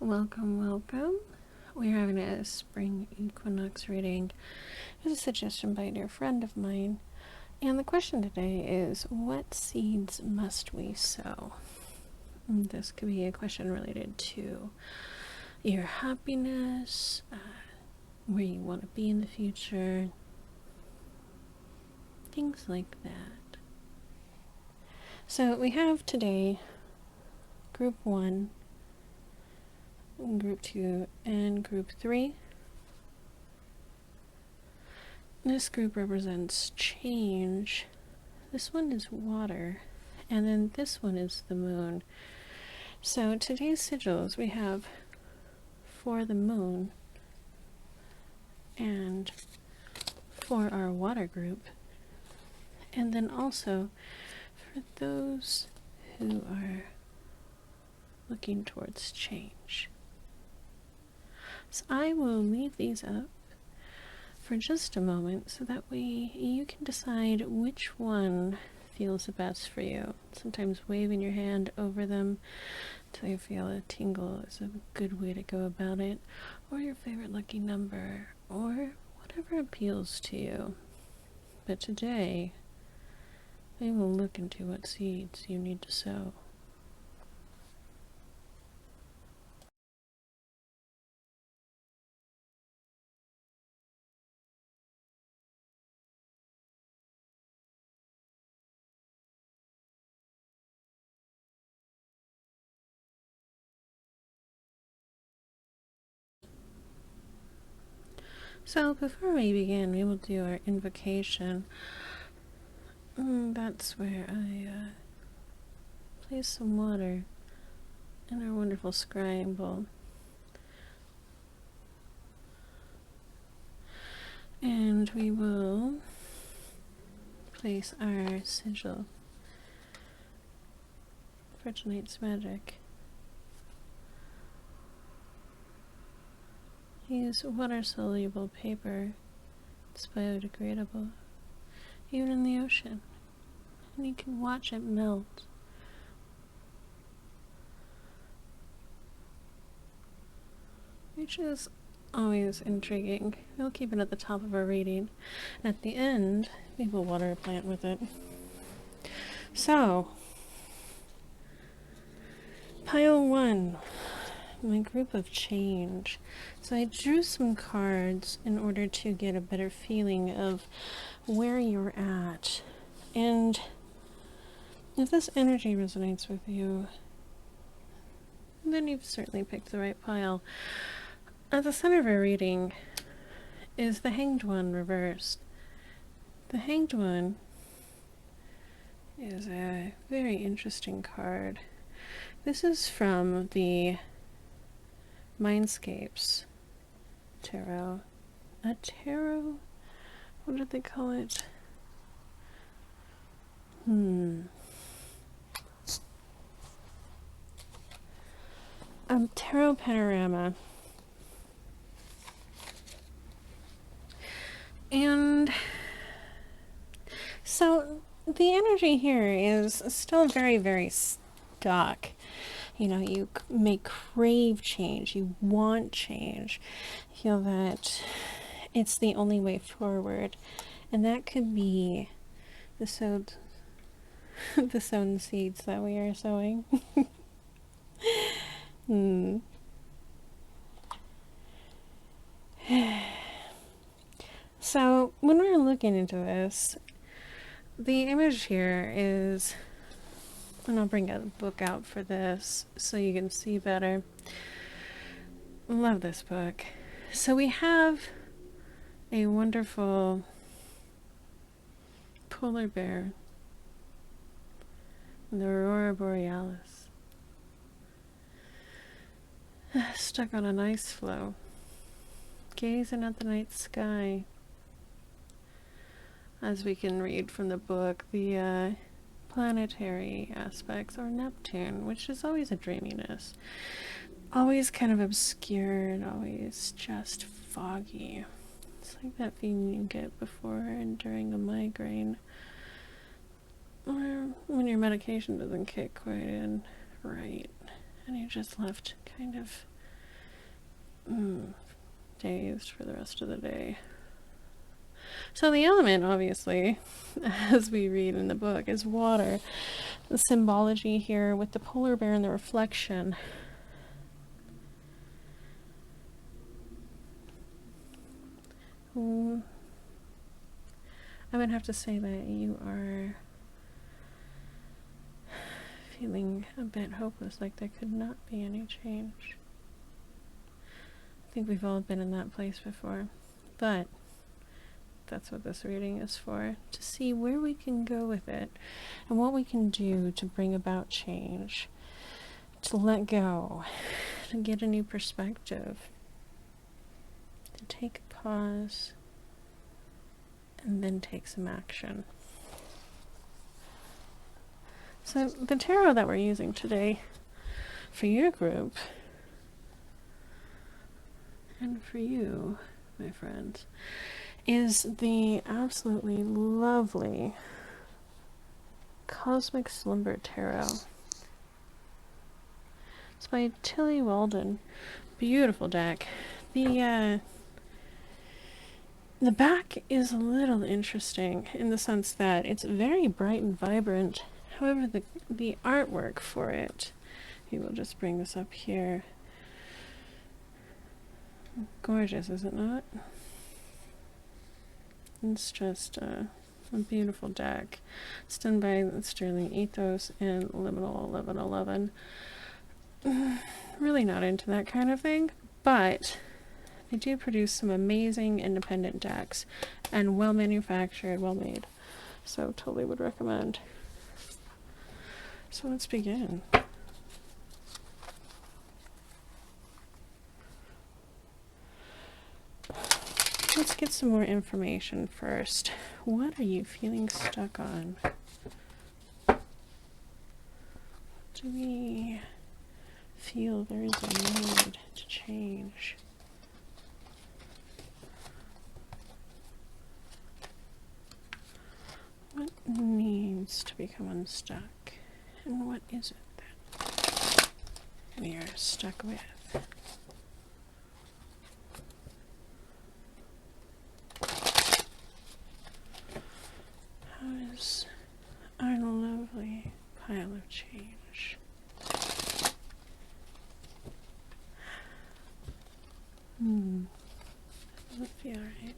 Welcome, welcome. We're having a Spring Equinox reading. It was a suggestion by a dear friend of mine. And the question today is, what seeds must we sow? And this could be a question related to your happiness, where you want to be in the future, things like that. So we have today Group 1, Group 2, and Group 3. This group represents change. This one is water, and then this one is the moon. So today's sigils we have for the moon and for our water group, and then also for those who are looking towards change. So I will leave these up for just a moment so that way you can decide which one feels the best for you. Sometimes waving your hand over them until you feel a tingle is a good way to go about it, or your favorite lucky number, or whatever appeals to you. But today we will look into what seeds you need to sow. So before we begin, we will do our invocation. That's where I place some water in our wonderful scrying bowl. And we will place our sigil for tonight's magic. Use water-soluble paper. It's biodegradable, even in the ocean. And you can watch it melt. Which is always intriguing. We'll keep it at the top of our reading. At the end, we will water a plant with it. So, pile 1. My group of change. So I drew some cards in order to get a better feeling of where you're at. And if this energy resonates with you, then you've certainly picked the right pile. At the center of our reading is the Hanged One reversed. The Hanged One is a very interesting card. This is from the Mindscapes tarot. A tarot? What did they call it? Tarot Panorama. And so the energy here is still very, very stuck. You know, you may crave change, you want change, feel that it's the only way forward, and that could be the sown seeds that we are sowing. So when we're looking into this, the image here is, and I'll bring a book out for this so you can see better. Love this book. So we have a wonderful polar bear, the Aurora Borealis, stuck on an ice floe, gazing at the night sky. As we can read from the book, the planetary aspects are Neptune, which is always a dreaminess. Always kind of obscured, always just foggy. It's like that feeling you get before and during a migraine, or when your medication doesn't kick quite in right, and you're just left kind of dazed for the rest of the day. So the element, obviously, as we read in the book, is water. The symbology here with the polar bear and the reflection. I would have to say that you are feeling a bit hopeless, like there could not be any change. I think we've all been in that place before, but that's what this reading is for, to see where we can go with it and what we can do to bring about change, to let go, to get a new perspective, to take a pause, and then take some action. So the tarot that we're using today for your group and for you, my friends, is the absolutely lovely Cosmic Slumber Tarot. It's by Tillie, Walden. Beautiful deck. The back is a little interesting in the sense that it's very bright and vibrant. However, the artwork for it, we will just bring this up here. Gorgeous, is it not? It's just a beautiful deck. It's done by Sterling Ethos and Liminal 1111. Really not into that kind of thing, but they do produce some amazing independent decks and well manufactured, well made. So totally would recommend. So let's begin. Let's get some more information first. What are you feeling stuck on? Do we feel there is a need to change? What needs to become unstuck? And what is it that we are stuck with? How is our lovely pile of change? Doesn't feel right.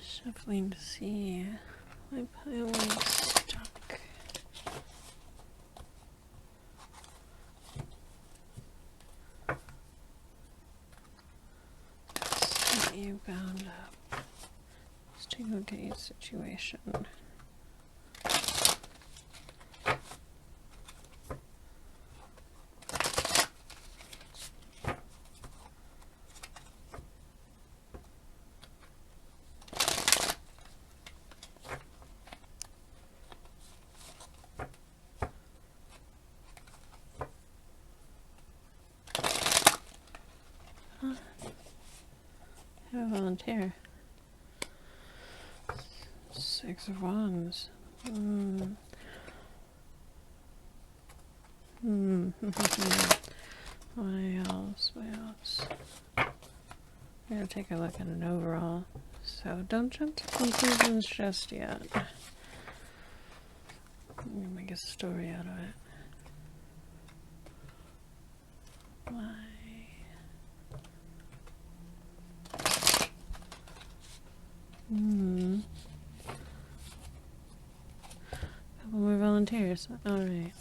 Shuffling to see my pile is stuck. Let's get you bound up. Let's take a look at your situation. Have a volunteer. 6 of Wands. What else? We're gonna take a look at an overall. So don't jump to conclusions just yet. I'm gonna make a story out of it. Why? Couple more volunteers. Alright.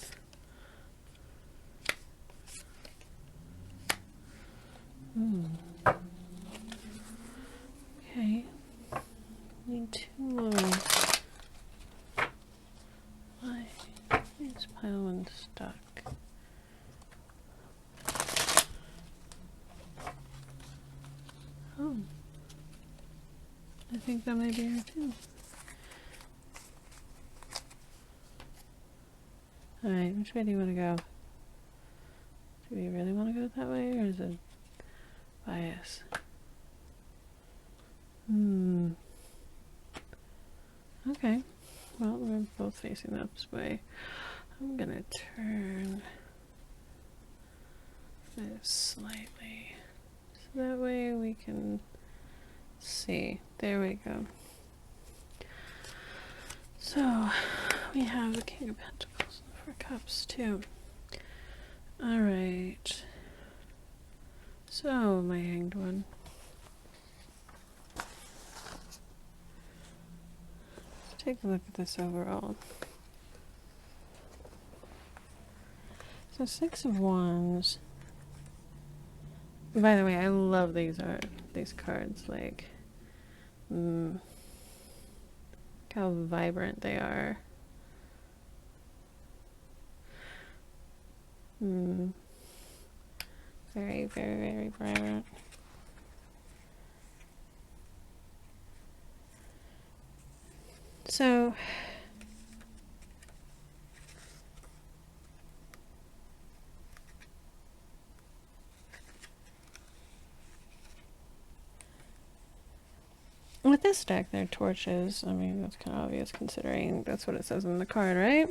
Okay. Need 2 more. Why is pile 1 stuck? Oh. I think that might be her too. Alright, which way do you want to go? Do we really want to go that way, or is it bias? Okay. Well, we're both facing this way. I'm gonna turn this slightly. So that way we can see. There we go. So we have the King of Pentacles and the Four Cups too. Alright. So, my Hanged One. Let's take a look at this overall. So, Six of Wands. By the way, I love these cards. Like, look how vibrant they are. Very, very, very vibrant. So, with this deck, they're torches. I mean, that's kind of obvious considering that's what it says in the card, right?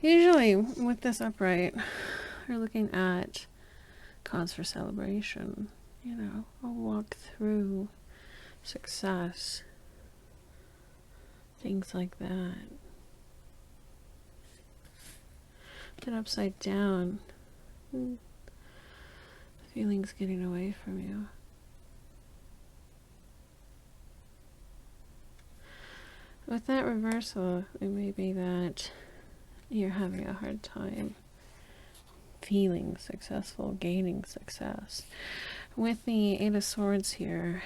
Usually, with this upright, we're looking at cause for celebration. You know, a walk through success. Things like that. Get upside down. The feeling's getting away from you. With that reversal, it may be that you're having a hard time feeling successful, gaining success. With the Eight of Swords here,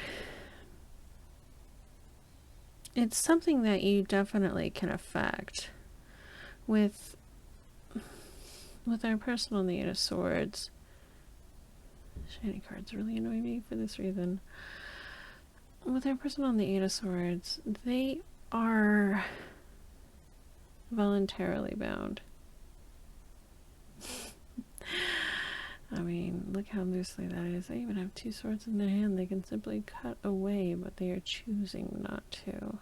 it's something that you definitely can affect. With our person on the Eight of Swords, shiny cards really annoy me for this reason. With our person on the Eight of Swords, they are voluntarily bound. I mean, look how loosely that is. They even have two swords in their hand. They can simply cut away, but they are choosing not to.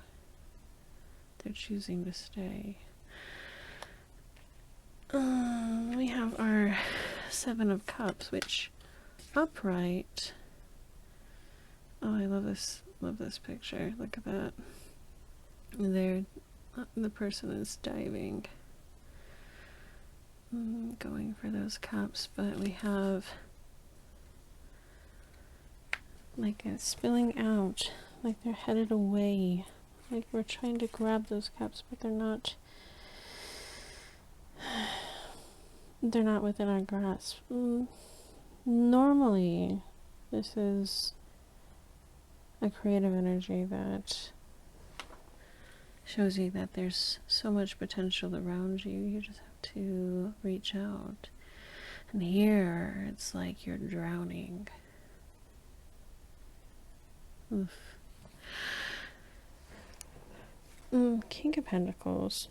They're choosing to stay. We have our Seven of Cups, which upright. Oh, I love this picture. Look at that. There, the person is diving, going for those cups, but we have like a spilling out, like they're headed away, like we're trying to grab those cups, but they're not within our grasp. Normally, this is a creative energy that shows you that there's so much potential around you. You just have to reach out. And here, it's like you're drowning. Oof. King of Pentacles.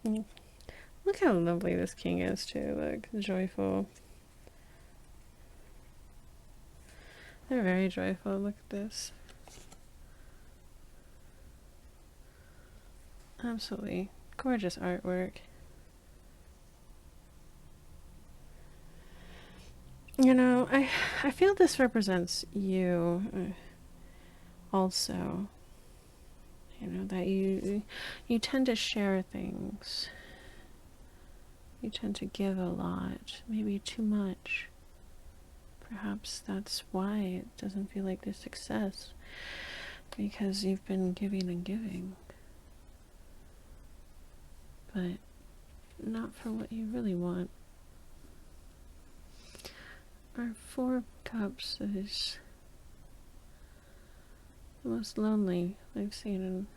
Look how lovely this king is too. Look, joyful. They're very joyful. Look at this. Absolutely gorgeous artwork. You know, I feel this represents you also. You know, that you tend to share things. You tend to give a lot, maybe too much. Perhaps that's why it doesn't feel like there's success, because you've been giving and giving, but not for what you really want. Our Four of Cups is the most lonely I've seen in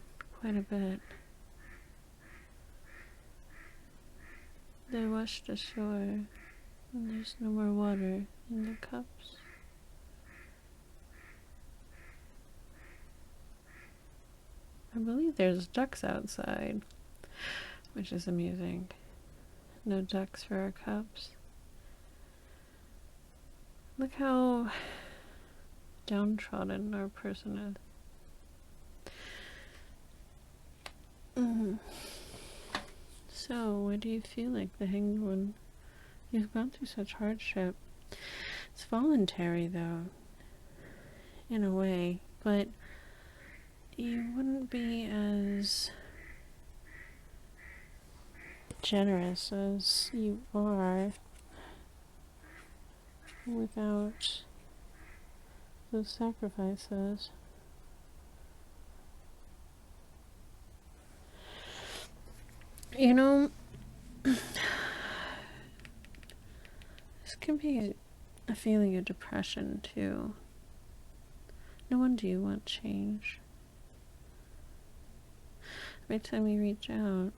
quite a bit. They washed ashore, and there's no more water in the cups. I believe there's ducks outside, which is amusing. No ducks for our cups. Look how downtrodden our person is. So, what do you feel like the Hanged One? You've gone through such hardship. It's voluntary, though, in a way, but you wouldn't be as generous as you are without those sacrifices. You know, this can be a feeling of depression, too. No wonder you want change. Every time you reach out,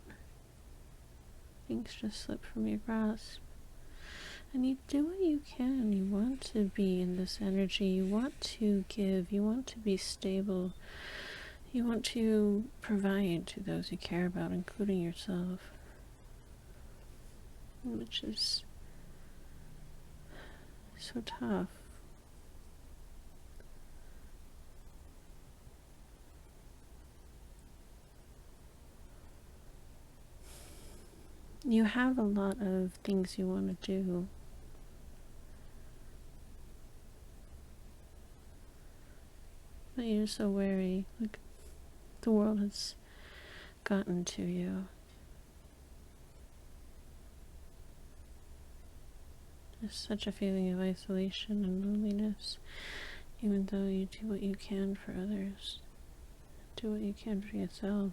things just slip from your grasp. And you do what you can. You want to be in this energy. You want to give. You want to be stable. You want to provide to those you care about, including yourself. Which is so tough. You have a lot of things you want to do. But you're so wary. Like, the world has gotten to you. There's such a feeling of isolation and loneliness, even though you do what you can for others. Do what you can for yourself.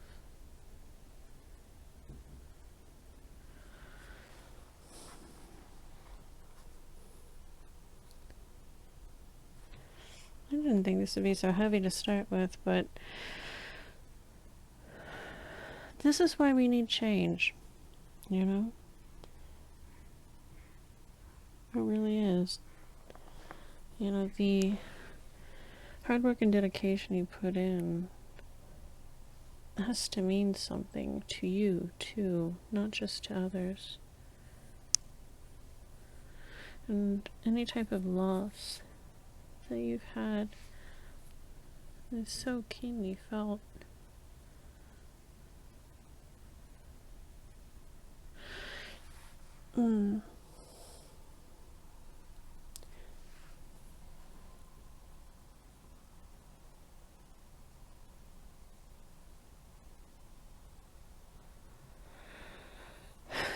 I didn't think this would be so heavy to start with, but this is why we need change, you know? It really is. You know, the hard work and dedication you put in has to mean something to you, too, not just to others. And any type of loss that you've had is so keenly felt.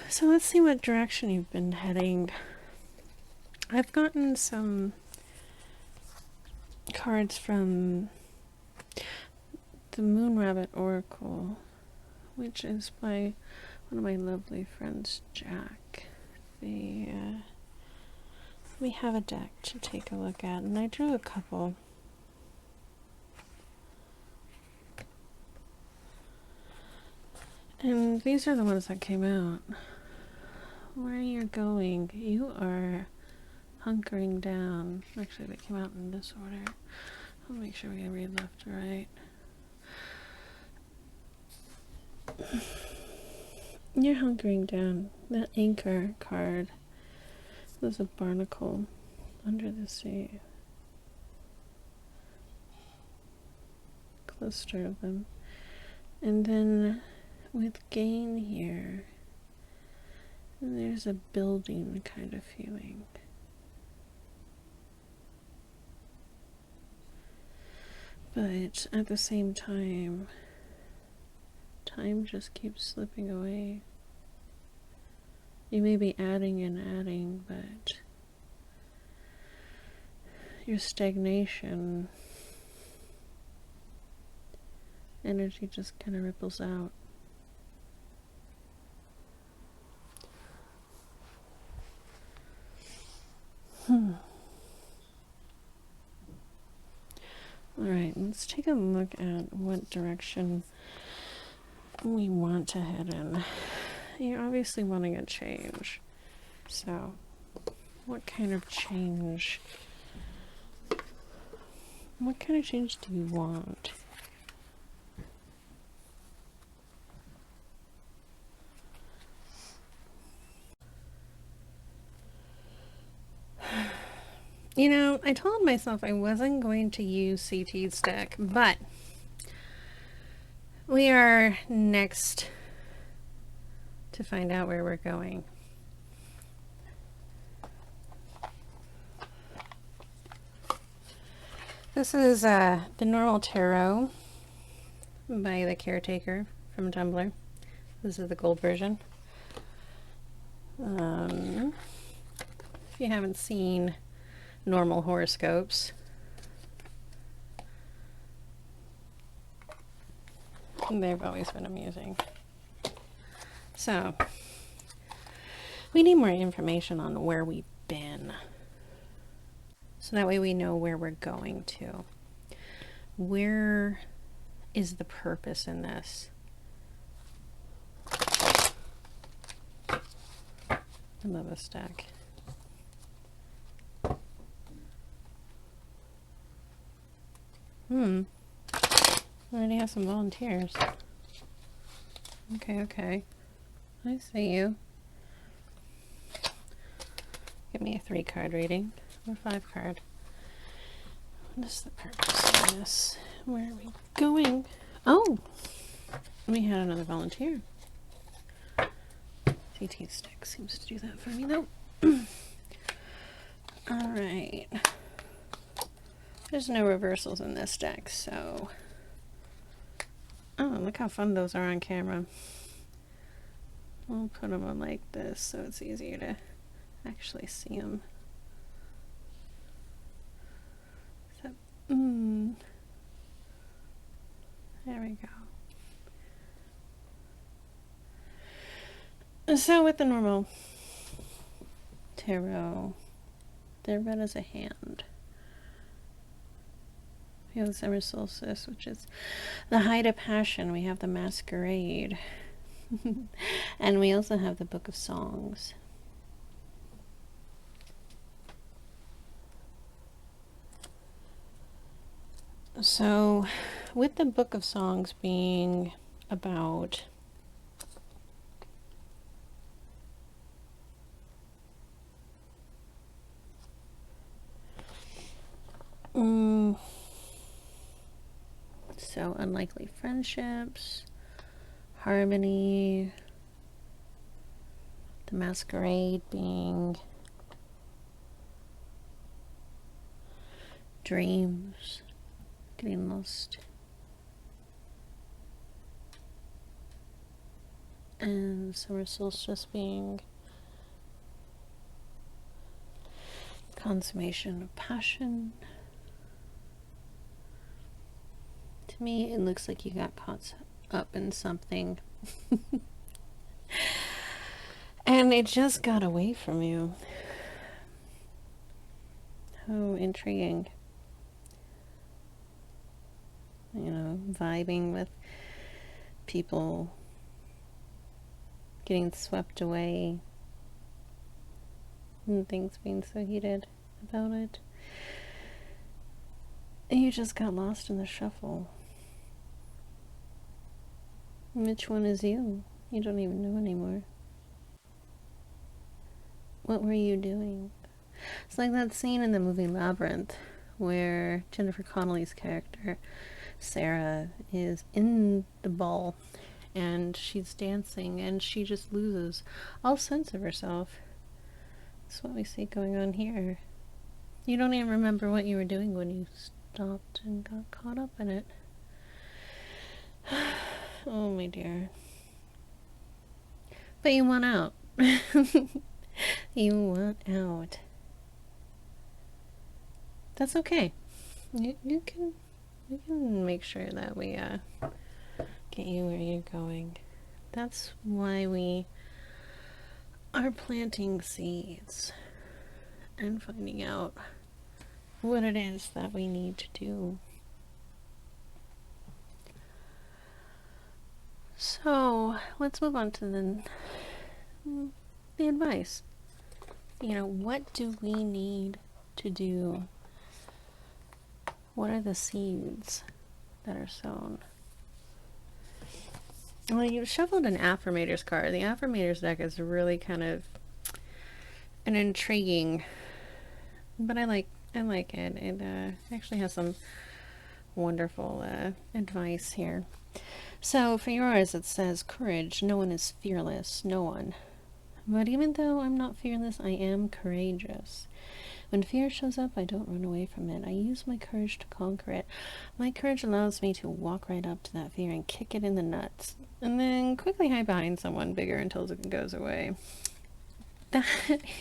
So let's see what direction you've been heading. I've gotten some cards from the Moon Rabbit Oracle, which is by one of my lovely friends, Jack. We have a deck to take a look at, and I drew a couple. And these are the ones that came out. Where you're going, you are hunkering down. Actually, they came out in this order. I'll make sure we read left to right. You're hunkering down. That anchor card. There's a barnacle under the sea. Cluster of them. And then with gain here, there's a building kind of feeling. But at the same time, time just keeps slipping away. You may be adding and adding, but your stagnation energy just kind of ripples out. Alright, let's take a look at what direction we want to head in. You're obviously wanting a change. So, what kind of change? What kind of change do you want? You know, I told myself I wasn't going to use CT's deck, but we are next to find out where we're going. This is the Normal Tarot by the Caretaker from Tumblr. This is the gold version. If you haven't seen normal horoscopes, they've always been amusing. So, we need more information on where we've been. So that way we know where we're going to. Where is the purpose in this? I love this deck. I already have some volunteers. Okay. I see you. Give me a 3-card reading. Or 5-card. What is the purpose of this? Where are we going? Oh! We had another volunteer. CT stick seems to do that for me though. Alright. There's no reversals in this deck, so... Oh, look how fun those are on camera. We'll put them on like this so it's easier to actually see them. So, there we go. So with the normal tarot, they're read as a hand. We have the summer solstice, which is the height of passion. We have the masquerade. And we also have the book of songs. So with the book of songs being about so unlikely friendships, harmony, the masquerade being dreams, getting lost, and summer solstice being consummation of passion. To me, it looks like you got caught up in something and it just got away from you. How intriguing. You know, vibing with people, getting swept away, and things being so heated about it. And you just got lost in the shuffle. Which one is you? You don't even know anymore. What were you doing? It's like that scene in the movie Labyrinth where Jennifer Connelly's character Sarah is in the ball and she's dancing and she just loses all sense of herself. That's what we see going on here. You don't even remember what you were doing when you stopped and got caught up in it. Oh my dear. But you want out. You want out. That's okay. You can make sure that we get you where you're going. That's why we are planting seeds and finding out what it is that we need to do. So let's move on to the advice. You know, what do we need to do? What are the seeds that are sown? Well, you shuffled an Affirmators card. The Affirmators deck is really kind of an intriguing, but I like it. It actually has some wonderful advice here. So for yours, it says courage. No one is fearless. No one. But even though I'm not fearless, I am courageous. When fear shows up, I don't run away from it. I use my courage to conquer it. My courage allows me to walk right up to that fear and kick it in the nuts, and then quickly hide behind someone bigger until it goes away. That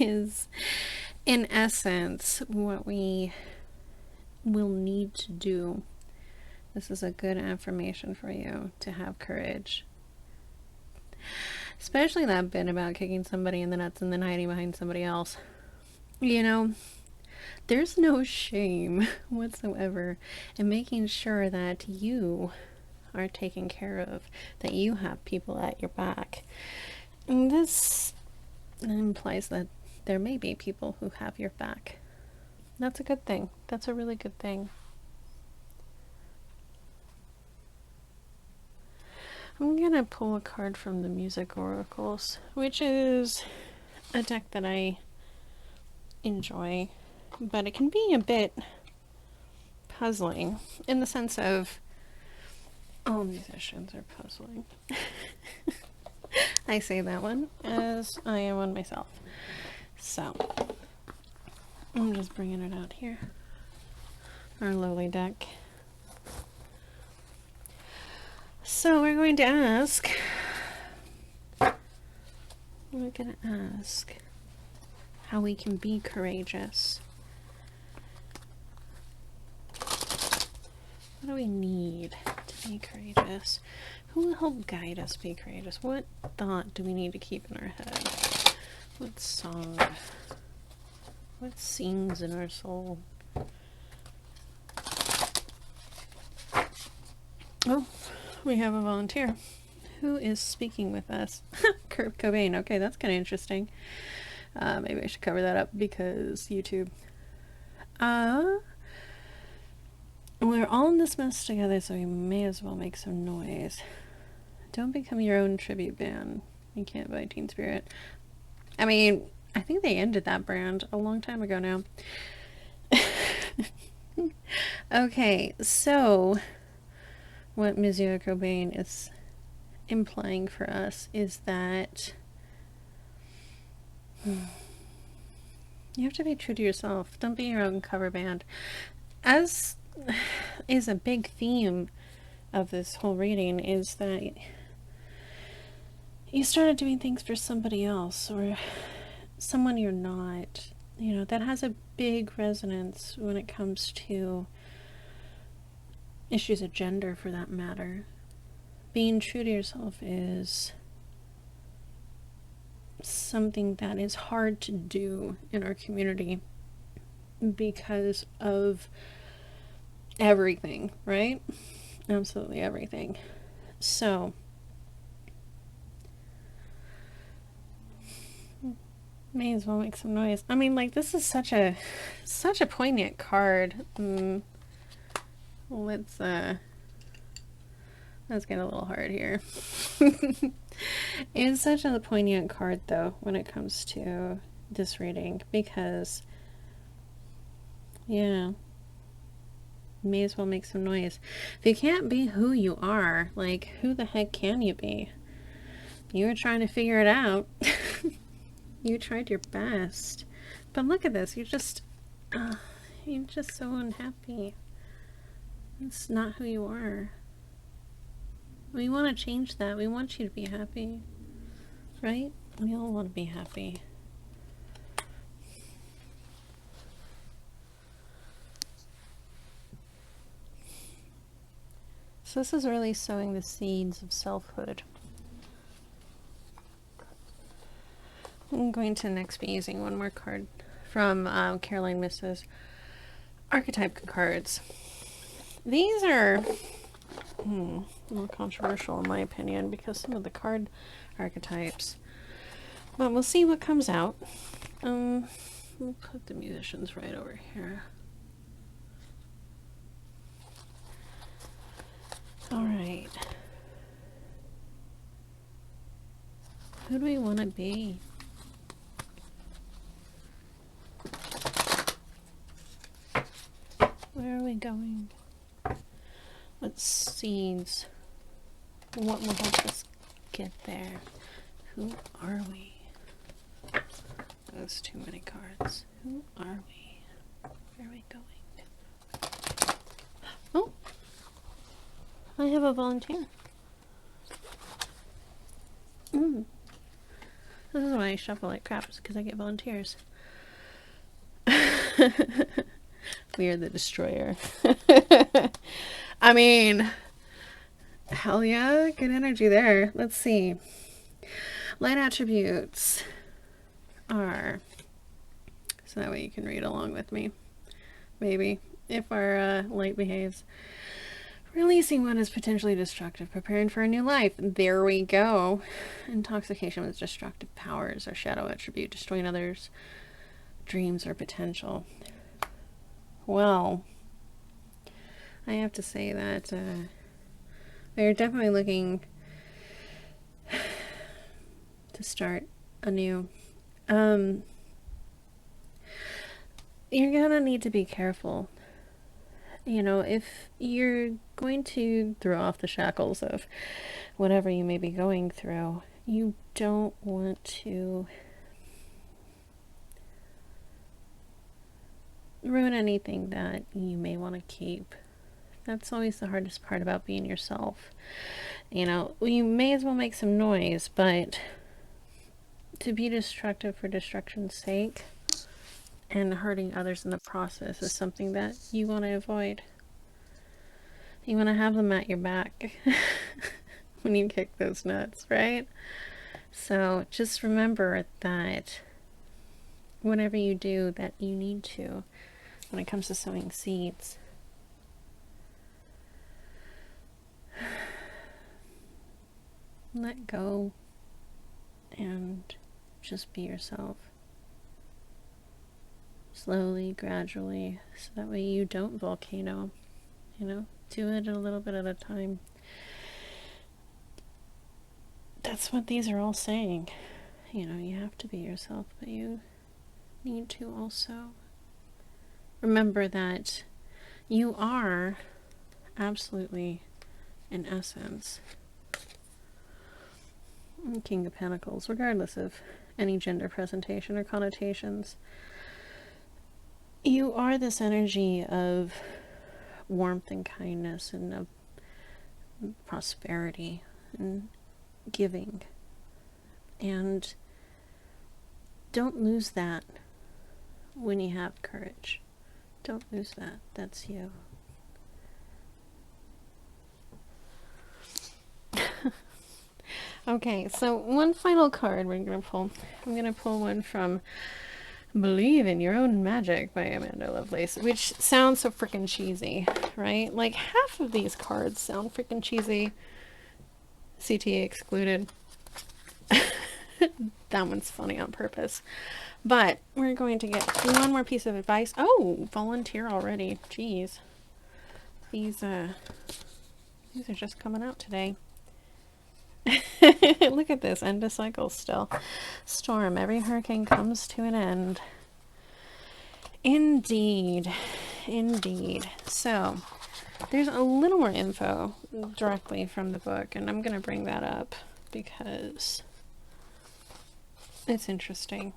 is, in essence, what we will need to do. This is a good affirmation for you, to have courage. Especially that bit about kicking somebody in the nuts and then hiding behind somebody else. You know, there's no shame whatsoever in making sure that you are taken care of, that you have people at your back. And this implies that there may be people who have your back. That's a good thing. That's a really good thing. I'm gonna pull a card from the Music Oracles, which is a deck that I enjoy, but it can be a bit puzzling in the sense of all musicians are puzzling. I say that one as I am one myself. So I'm just bringing it out here. Our lowly deck. So we're going to ask, how we can be courageous. What do we need to be courageous? Who will help guide us be courageous? What thought do we need to keep in our head? What song? What sings in our soul? Oh, we have a volunteer. Who is speaking with us? Kurt Cobain. Okay, that's kind of interesting. Maybe I should cover that up because YouTube. We're all in this mess together, so we may as well make some noise. Don't become your own tribute band. You can't buy Teen Spirit. I mean, I think they ended that brand a long time ago now. Okay, so what Monsieur Cobain is implying for us is that you have to be true to yourself. Don't be your own cover band. As is a big theme of this whole reading, is that you started doing things for somebody else or someone you're not. You know, that has a big resonance when it comes to issues of gender, for that matter. Being true to yourself is something that is hard to do in our community because of everything, right? Absolutely everything. So may as well make some noise. I mean, like, this is such a poignant card. Let's get a little hard here. It's such a poignant card, though, when it comes to this reading, because, yeah, may as well make some noise. If you can't be who you are, like, who the heck can you be? You were trying to figure it out. You tried your best. But look at this. You're just so unhappy. It's not who you are. We want to change that. We want you to be happy. Right? We all want to be happy. So this is really sowing the seeds of selfhood. I'm going to next be using one more card from Caroline Miss's archetype cards. These are a little controversial in my opinion because some of the card archetypes, but we'll see what comes out. We'll put the musicians right over here. All right. Who do we want to be? Where are we going? What seeds What will help us get there? Who are we? That's too many cards. Who are we? Where are we going? Oh! I have a volunteer. This is why I shuffle like crap, because I get volunteers. We are the destroyer. I mean, hell yeah, good energy there. Let's see. Light attributes are, so that way you can read along with me, maybe, if our light behaves. Releasing what is potentially destructive, preparing for a new life. There we go. Intoxication with destructive powers or shadow attribute, destroying others' dreams or potential. Well, I have to say that they're definitely looking to start anew. You're gonna need to be careful. You know, if you're going to throw off the shackles of whatever you may be going through, you don't want to ruin anything that you may want to keep. That's always the hardest part about being yourself. You know, you may as well make some noise, but to be destructive for destruction's sake and hurting others in the process is something that you want to avoid. You want to have them at your back when you kick those nuts, right? So just remember that whatever you do that you need to when it comes to sowing seeds, let go and just be yourself. Slowly, gradually, so that way you don't volcano, you know, do it a little bit at a time. That's what these are all saying. You know, you have to be yourself, but you need to also remember that you are absolutely, in essence, King of Pentacles, regardless of any gender presentation or connotations. You are this energy of warmth and kindness and of prosperity and giving. And don't lose that when you have courage. Don't lose that. That's you. Okay, so one final card we're going to pull. I'm going to pull one from Believe in Your Own Magic by Amanda Lovelace, which sounds so freaking cheesy, right? Like half of these cards sound freaking cheesy. CTA excluded. That one's funny on purpose. But we're going to get one more piece of advice. Oh, volunteer already. Jeez. These are just coming out today. Look at this. End of cycle still. Storm. Every hurricane comes to an end. Indeed. Indeed. So, there's a little more info directly from the book, and I'm going to bring that up because it's interesting.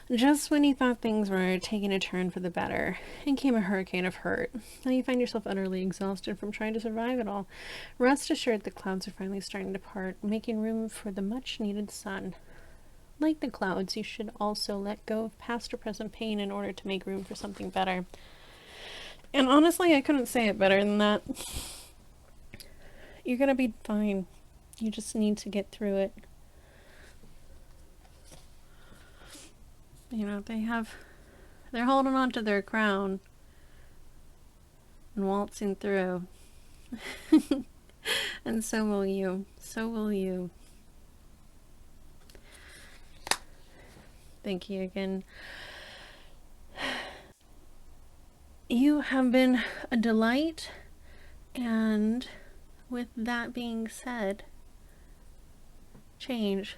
Just when you thought things were taking a turn for the better, in came a hurricane of hurt. Now you find yourself utterly exhausted from trying to survive it all. Rest assured the clouds are finally starting to part, making room for the much-needed sun. Like the clouds, you should also let go of past or present pain in order to make room for something better. And honestly, I couldn't say it better than that. You're gonna be fine. You just need to get through it. You know, they're holding on to their crown and waltzing through. And so will you. So will you. Thank you again. You have been a delight, and with that being said, change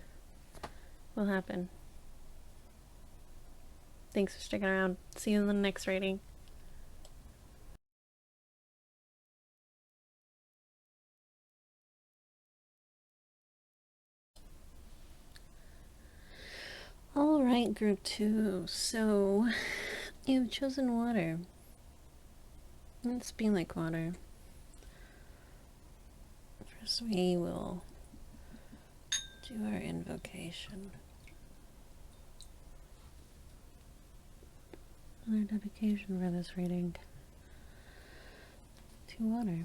will happen. Thanks for sticking around. See you in the next reading. Alright, group 2. So, you've chosen water. Let's be like water. First, we will do our invocation. Our dedication for this reading to water.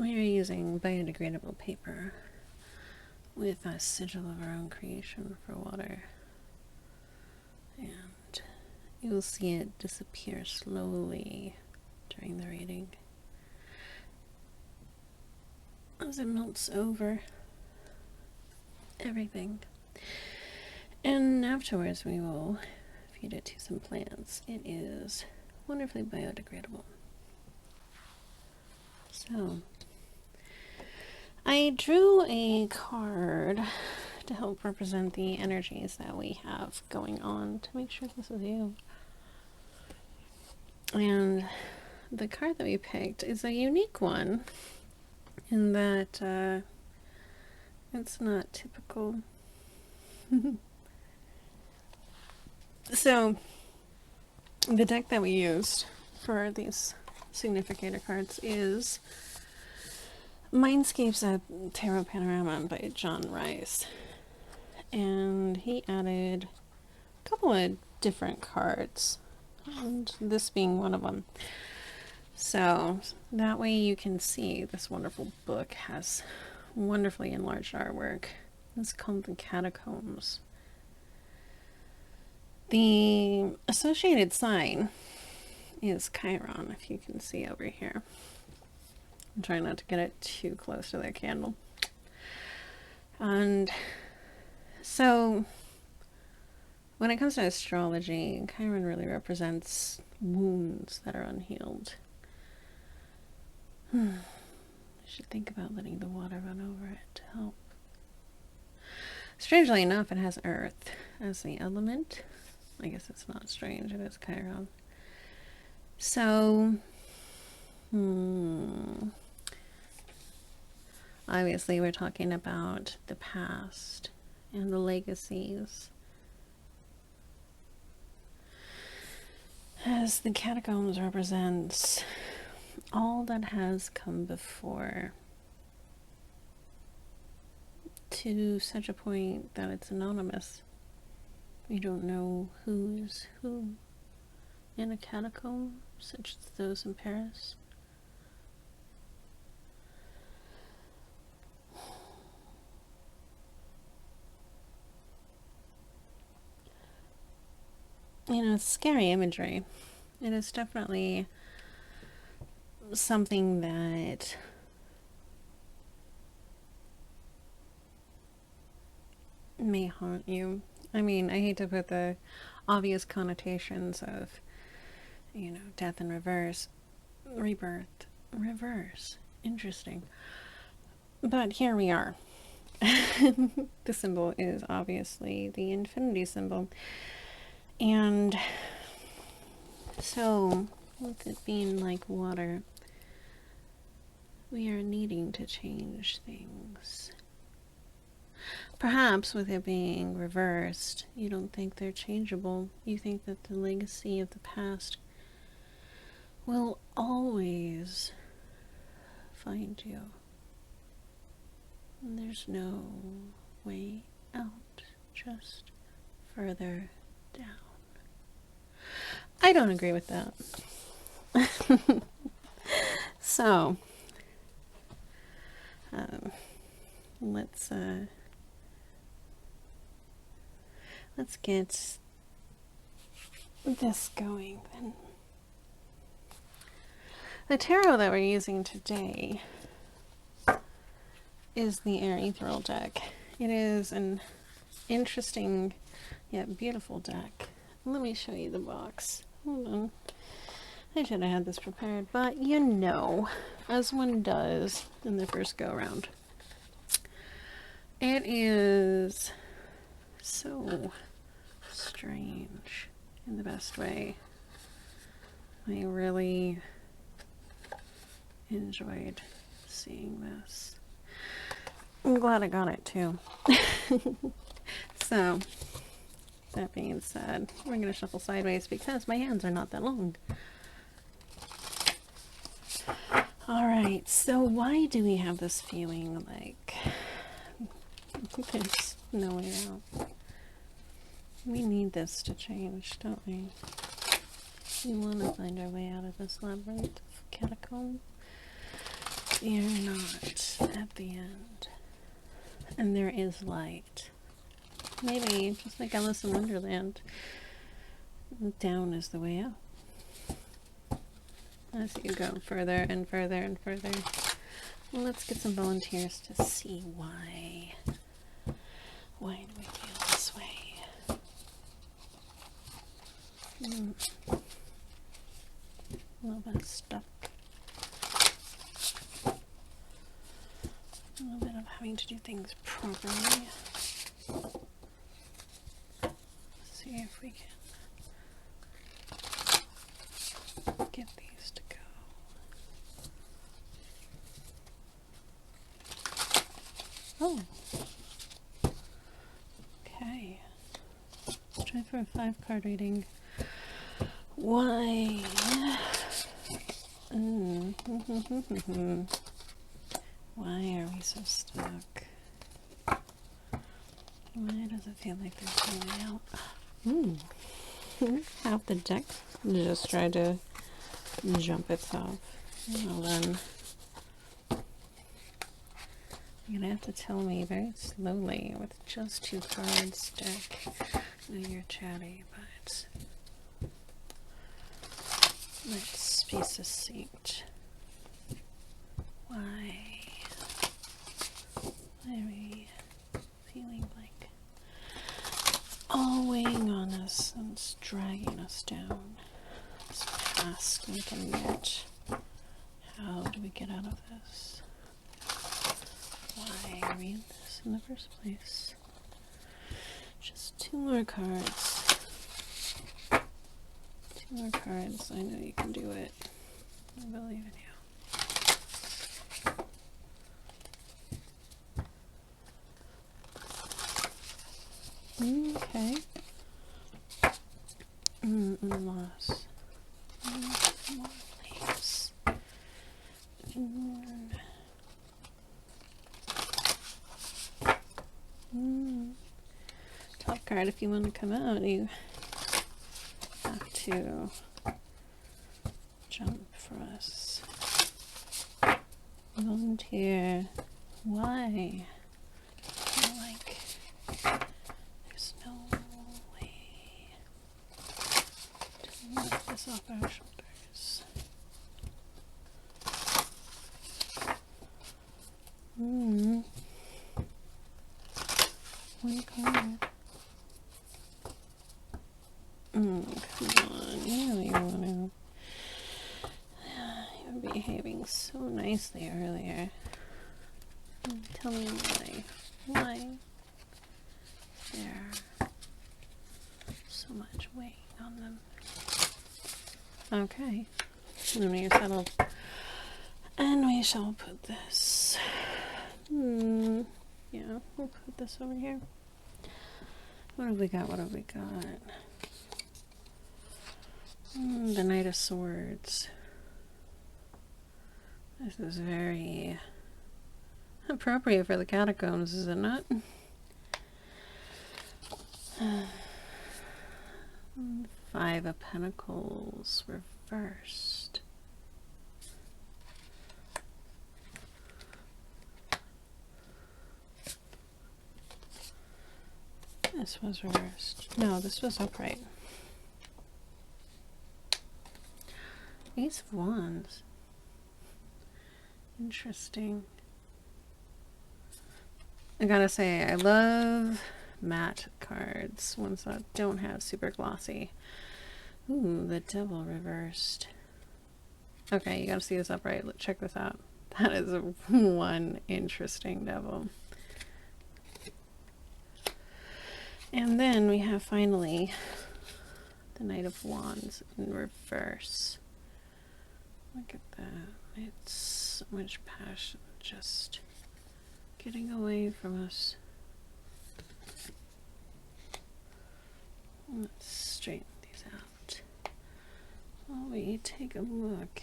We are using biodegradable paper with a sigil of our own creation for water. And you will see it disappear slowly during the reading as it melts over everything. And afterwards we will feed it to some plants. It is wonderfully biodegradable. So, I drew a card to help represent the energies that we have going on to make sure this is you. And the card that we picked is a unique one in that it's not typical. So, the deck that we used for these significator cards is Mindscapes at Tarot Panorama by John Rice. And he added a couple of different cards, and this being one of them. So that way you can see this wonderful book has wonderfully enlarged artwork. It's called The Catacombs. The associated sign is Chiron, if you can see over here. I'm trying not to get it too close to the candle. And so when it comes to astrology, Chiron really represents wounds that are unhealed. I should think about letting the water run over it to help. Strangely enough, it has earth as the element. I guess it's not strange, it is Chiron. So, obviously we're talking about the past and the legacies. As the catacombs represents all that has come before, to such a point that it's anonymous. We don't know who's who in a catacomb, such as those in Paris. You know, it's scary imagery. It is definitely something that may haunt you. I mean, I hate to put the obvious connotations of, you know, death in reverse, rebirth, reverse. Interesting. But here we are. The symbol is obviously the infinity symbol. And so, with it being like water, we are needing to change things. Perhaps with it being reversed, you don't think they're changeable. You think that the legacy of the past will always find you. And there's no way out, just further down. I don't agree with that. So, let's get this going then. The tarot that we're using today is the Erethereal deck. It is an interesting yet beautiful deck. Let me show you the box. Hold on. I should have had this prepared, but you know, as one does in the first go around. It is so strange in the best way. I really enjoyed seeing this. I'm glad I got it too. So, that being said, we're going to shuffle sideways because my hands are not that long. Alright, so why do we have this feeling like there's no way out? We need this to change, don't we? We want to find our way out of this labyrinth of catacomb. We are not at the end. And there is light. Maybe, just like Alice in Wonderland, down is the way out. As you go further and further and further. Well, let's get some volunteers to see why. Why do we feel this way? A little bit stuck. A little bit of having to do things properly. Let's see if we can get these to go. Oh. Okay. Let's try for a 5-card reading. Why? Why are we so stuck? Why does it feel like there's no way out? Half the deck just tried to jump itself. Well then, you're gonna have to tell me very slowly with just 2 cards deck. I know you're chatty, but let's be succinct. Why are we feeling like all weighing on us and it's dragging us down? This past we can get. How do we get out of this? Why are we in this in the first place? Just 2 more cards. 2 more cards. I know you can do it. I believe in you. Okay. Loss. More leaves. Top card, if you want to come out, you have to jump for us. Volunteer. Why? I feel like there's no way to lift this off our shoulders. One card. Come on, you know you want to. You were behaving so nicely earlier. Tell me why. Why? There. So much weight on them. Okay. And we are settled. And we shall put this. Yeah, we'll put this over here. What have we got? What have we got? The Knight of Swords. This is very appropriate for the catacombs, is it not? 5 of Pentacles reversed. This was reversed. No, this was upright. Ace of Wands. Interesting. I gotta say, I love matte cards, ones that don't have super glossy. Ooh, the Devil reversed. Okay, you gotta see this upright. Let's check this out. That is one interesting devil. And then we have finally the Knight of Wands in reverse. Look at that. It's so much passion just getting away from us. Let's straighten these out while we take a look.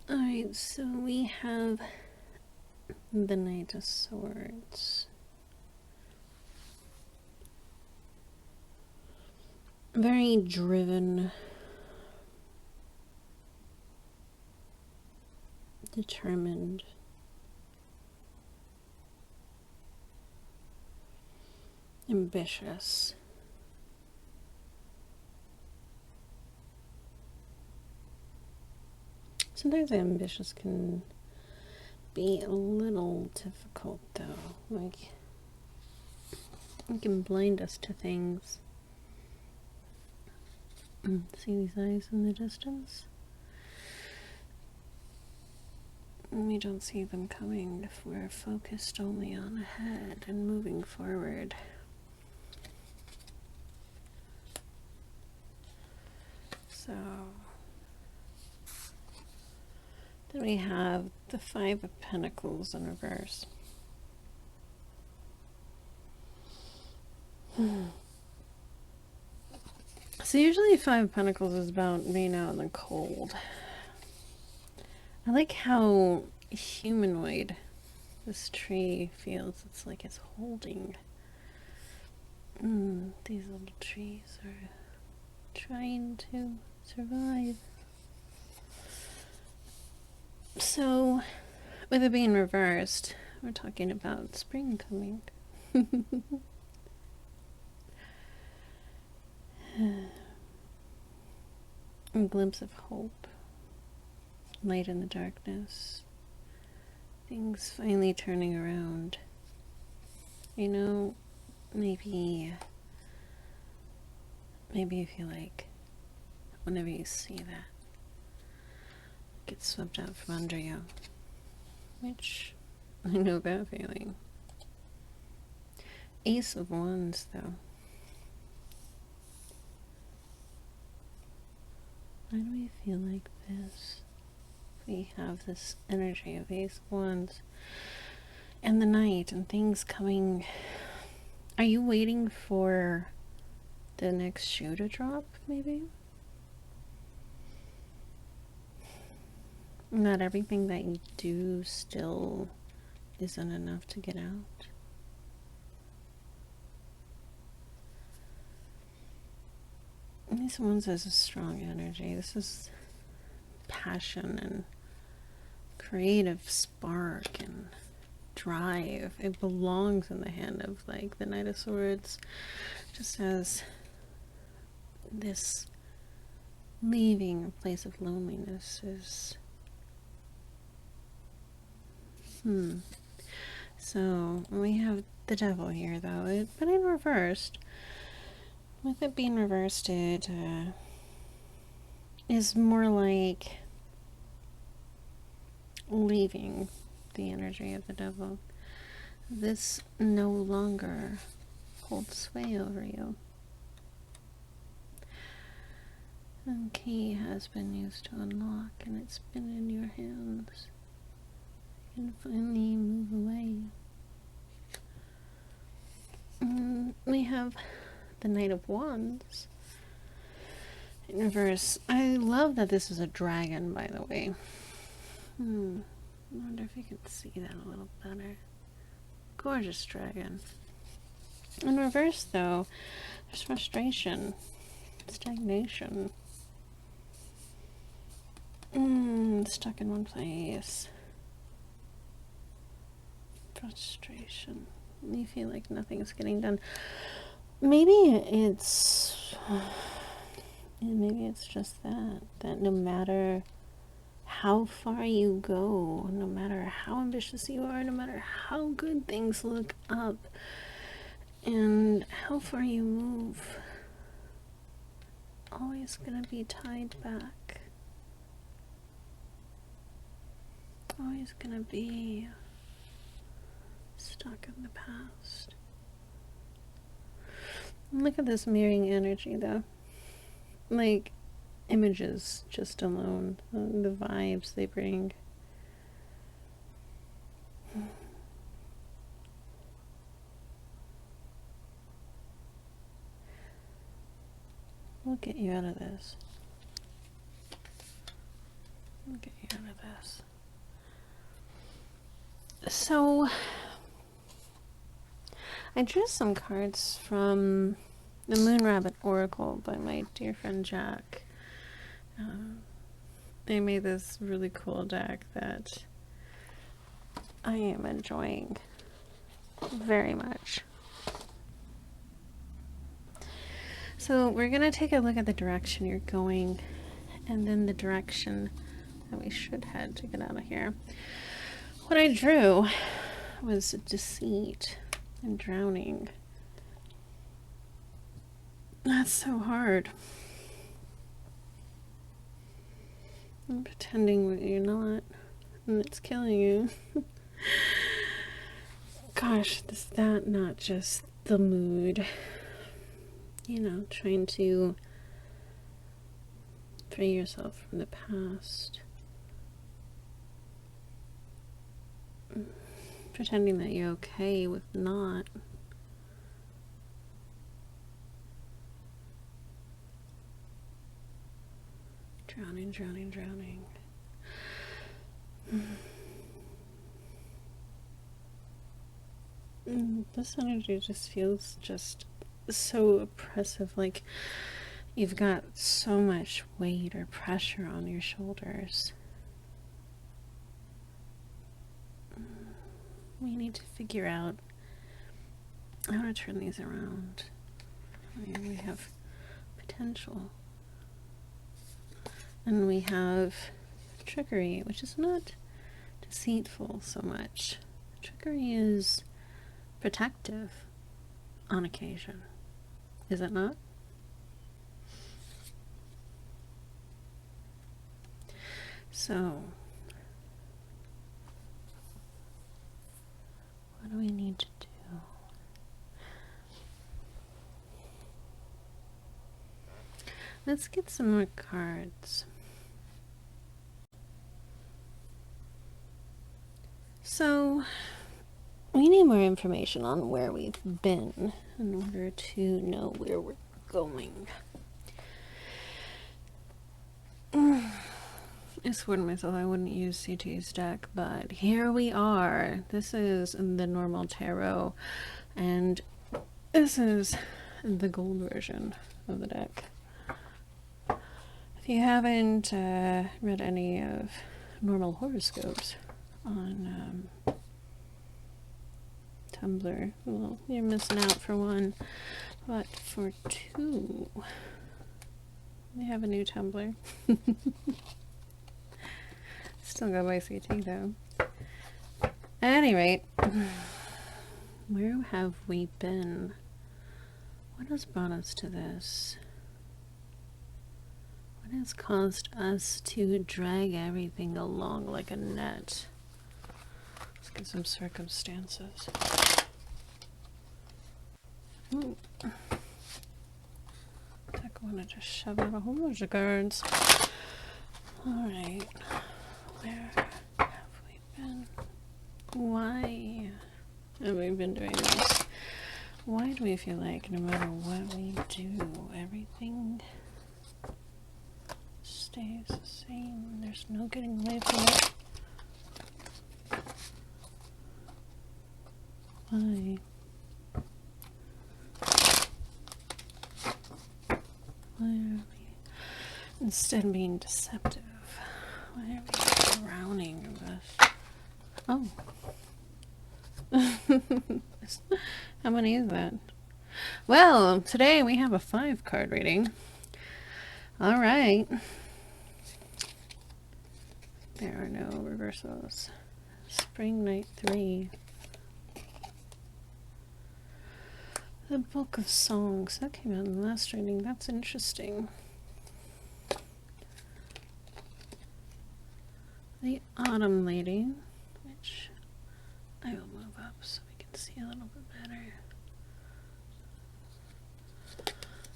Alright, so we have the Knight of Swords. Very driven, determined, ambitious. Sometimes ambitious can be a little difficult though, like it can blind us to things. See these eyes in the distance? We don't see them coming if we're focused only on ahead and moving forward. So then we have the Five of Pentacles in reverse. So usually Five of Pentacles is about being out in the cold. I like how humanoid this tree feels. It's like it's holding. These little trees are trying to survive. So, with it being reversed, we're talking about spring coming. A glimpse of hope, light in the darkness, things finally turning around. You know, maybe you feel like whenever you see that, get swept out from under you, which I know that feeling. Ace of Wands, though. Why do we feel like this? We have this energy of Ace of Wands and the Knight and things coming. Are you waiting for the next shoe to drop, maybe? Not everything that you do still isn't enough to get out. These ones has a strong energy. This is passion and creative spark and drive. It belongs in the hand of like the Knight of Swords. Just as this leaving a place of loneliness is So we have the Devil here though, but in reversed. With it being reversed, it is more like leaving the energy of the Devil. This no longer holds sway over you. The key has been used to unlock, and it's been in your hands. You can finally move away. We have the Knight of Wands in reverse. I love that this is a dragon, by the way. I wonder if you can see that a little better. Gorgeous dragon. In reverse, though, there's frustration, stagnation. Stuck in one place. Frustration. You feel like nothing's getting done. Maybe it's just that no matter how far you go, no matter how ambitious you are, no matter how good things look up, and how far you move, always gonna be tied back. Always gonna be stuck in the past. Look at this mirroring energy though. Like, images just alone, the vibes they bring. We'll get you out of this. We'll get you out of this. So, I drew some cards from the Moon Rabbit Oracle by my dear friend Jack. They made this really cool deck that I am enjoying very much. So we're going to take a look at the direction you're going, and then the direction that we should head to get out of here. What I drew was deceit and drowning. That's so hard. I'm pretending that you're not, and it's killing you. Gosh, is that not just the mood? You know, trying to free yourself from the past. Pretending that you're okay with not. Drowning, drowning, drowning. This energy just feels just so oppressive, like you've got so much weight or pressure on your shoulders. We need to figure out how to turn these around. I mean, we have potential. And we have trickery, which is not deceitful so much. Trickery is protective on occasion. Is it not? So, what do we need to do? Let's get some more cards. So, we need more information on where we've been in order to know where we're going. I swore to myself I wouldn't use CT's deck, but here we are. This is the normal tarot, and this is the gold version of the deck. If you haven't read any of normal horoscopes on Tumblr, well, you're missing out for one, but for two, we have a new Tumblr. Still go by CT though. At any rate, where have we been? What has brought us to this? What has caused us to drag everything along like a net? Let's get some circumstances. Ooh. I wanted to shove out a whole bunch of cards. Alright. Where have we been? Why have we been doing this? Why do we feel like no matter what we do, everything stays the same? There's no getting away from it. Why? Why are we instead of being deceptive? Why are we drowning in this? Oh. How many is that? Well, today we have a 5-card reading. Alright. There are no reversals. Spring Night 3. The Book of Songs. That came out in the last reading. That's interesting. The Autumn Lady, which I will move up so we can see a little bit better.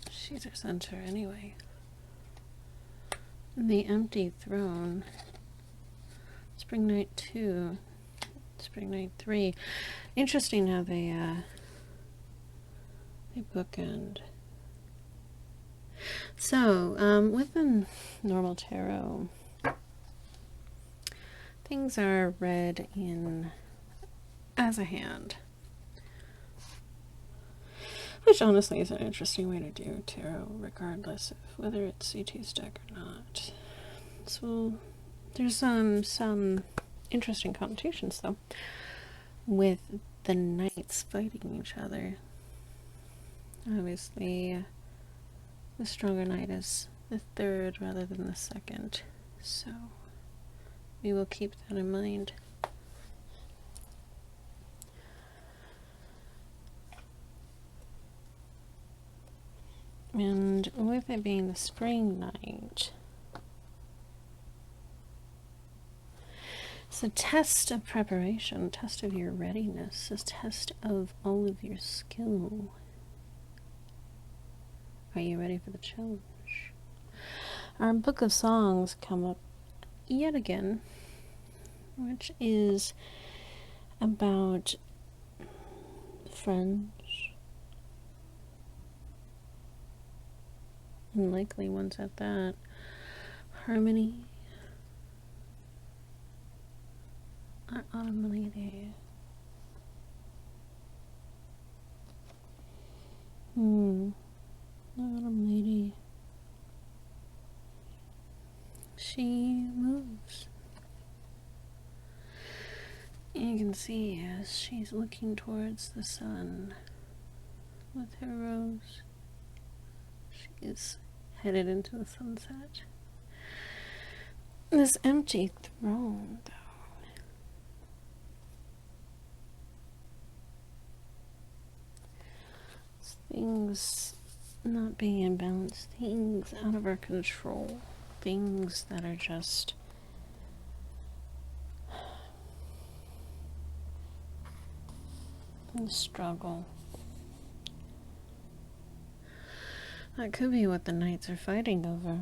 She's our center anyway. the empty throne. Spring Night 2. Spring Night 3. Interesting how they bookend. So, with the normal tarot, things are read in as a hand, which honestly is an interesting way to do tarot, regardless of whether it's CT's deck or not. So there's some interesting connotations though with the knights fighting each other. Obviously, the stronger knight is the third rather than the second, so we will keep that in mind. And with it being the spring night, it's a test of preparation, test of your readiness, a test of all of your skill. Are you ready for the challenge? Our book of songs come up yet again, which is about friends, and likely ones at that, harmony, our autumn lady. Autumn lady. She moves. You can see as she's looking towards the sun with her rose. She is headed into the sunset. This empty throne, though. Things not being in balance, things out of our control, things that are just in struggle. That could be what the knights are fighting over.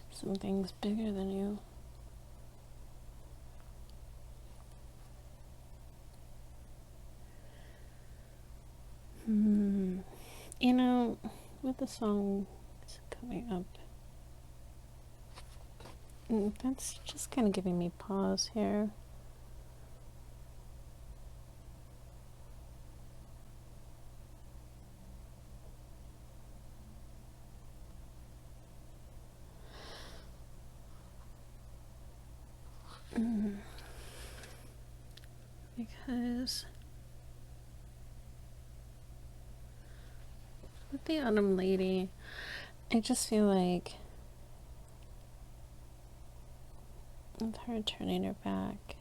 Something's bigger than you. You know, with the song coming up, that's just kind of giving me pause here. Because with the autumn lady, I just feel like with her turning her back,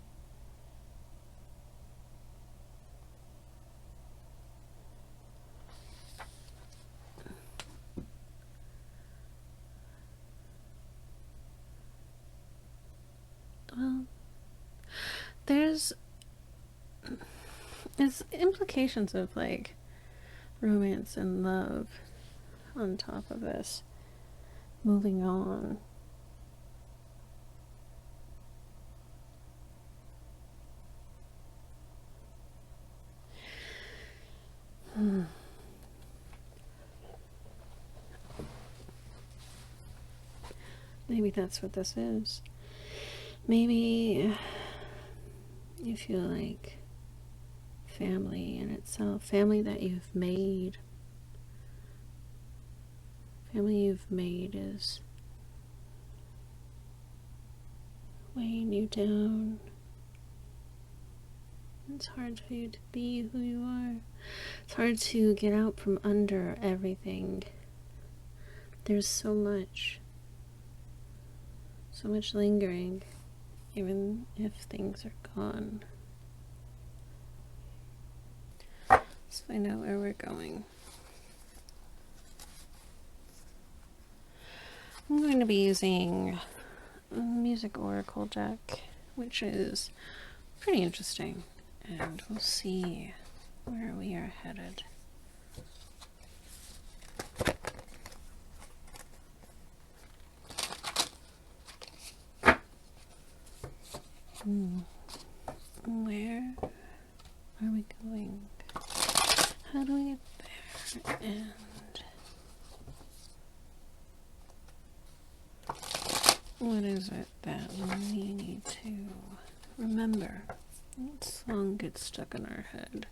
well, there's implications of like romance and love on top of this. Moving on. Maybe that's what this is. Maybe you feel like family in itself, family that you've made. Family you've made is weighing you down. It's hard for you to be who you are. It's hard to get out from under everything. There's so much lingering, even if things are gone. Let's find out where we're going. I'm going to be using a music oracle deck, which is pretty interesting, and we'll see headed. Where are we going? How do we get there? And what is it that we need to remember? What song gets stuck in our head?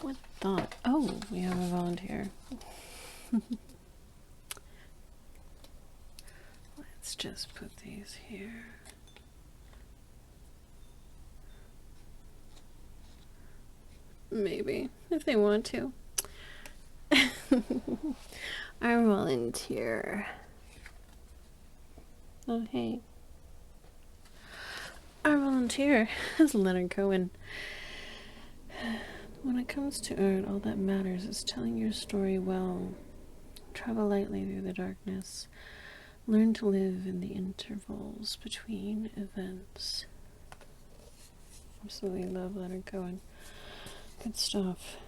What thought? Oh, we have a volunteer. Let's just put these here. Maybe, if they want to. Our volunteer. Oh, hey. Our volunteer is Leonard Cohen. When it comes to art, all that matters is telling your story well. Travel lightly through the darkness. Learn to live in the intervals between events. Absolutely love Leonard Cohen. Good stuff.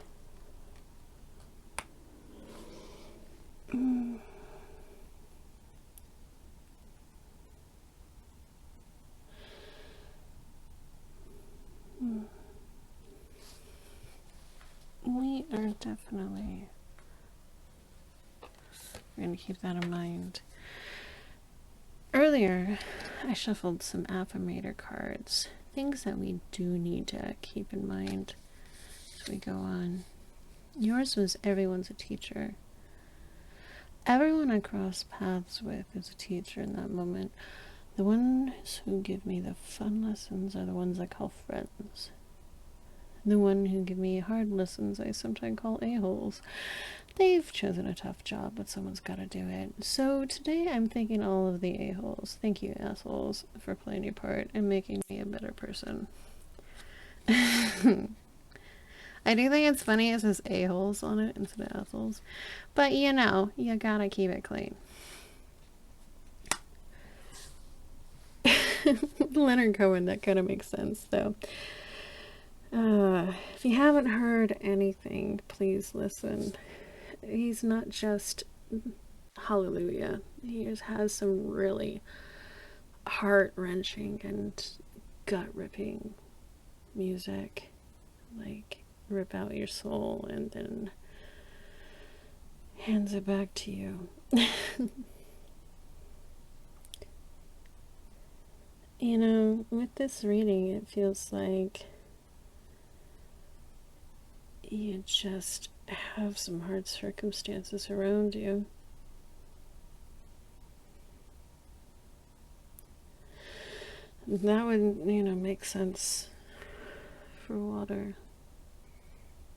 We are definitely going to keep that in mind. Earlier, I shuffled some affirmator cards, things that we do need to keep in mind as we go on. Yours was everyone's a teacher. Everyone I cross paths with is a teacher in that moment. The ones who give me the fun lessons are the ones I call friends. The one who give me hard lessons I sometimes call a-holes. They've chosen a tough job, but someone's got to do it. So today I'm thanking all of the a-holes. Thank you, assholes, for playing your part and making me a better person. I do think it's funny it says a-holes on it instead of assholes. But you know, you gotta keep it clean. Leonard Cohen, that kind of makes sense, though. If you haven't heard anything, please listen. He's not just hallelujah. He just has some really heart-wrenching and gut-ripping music. Like, rip out your soul and then hands it back to you. You know, with this reading, it feels like you just have some hard circumstances around you. That would, you know, make sense for water.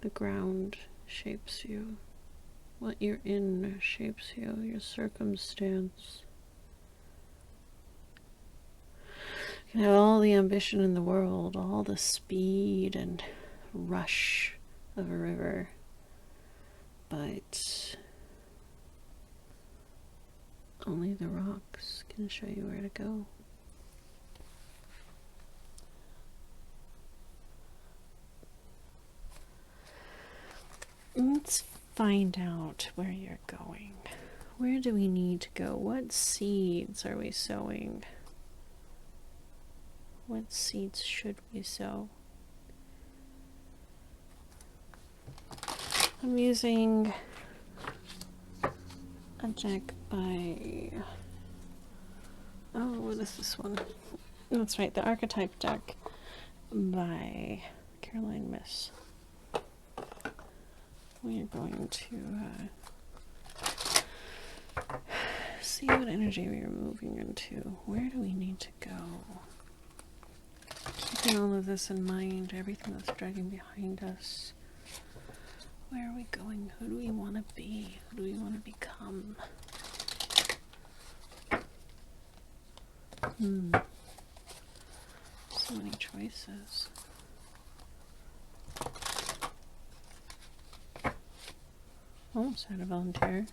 The ground shapes you. What you're in shapes you, your circumstance. You can have all the ambition in the world, all the speed and rush of a river, but only the rocks can show you where to go. Let's find out where you're going. Where do we need to go? What seeds are we sowing? What seeds should we sow? I'm using a deck by... Oh, what is this one? That's right, the Archetype deck by Caroline Miss. We are going to see what energy we are moving into. Where do we need to go? Keeping all of this in mind, everything that's dragging behind us. Where are we going? Who do we want to be? Who do we want to become? So many choices. Almost had a volunteer.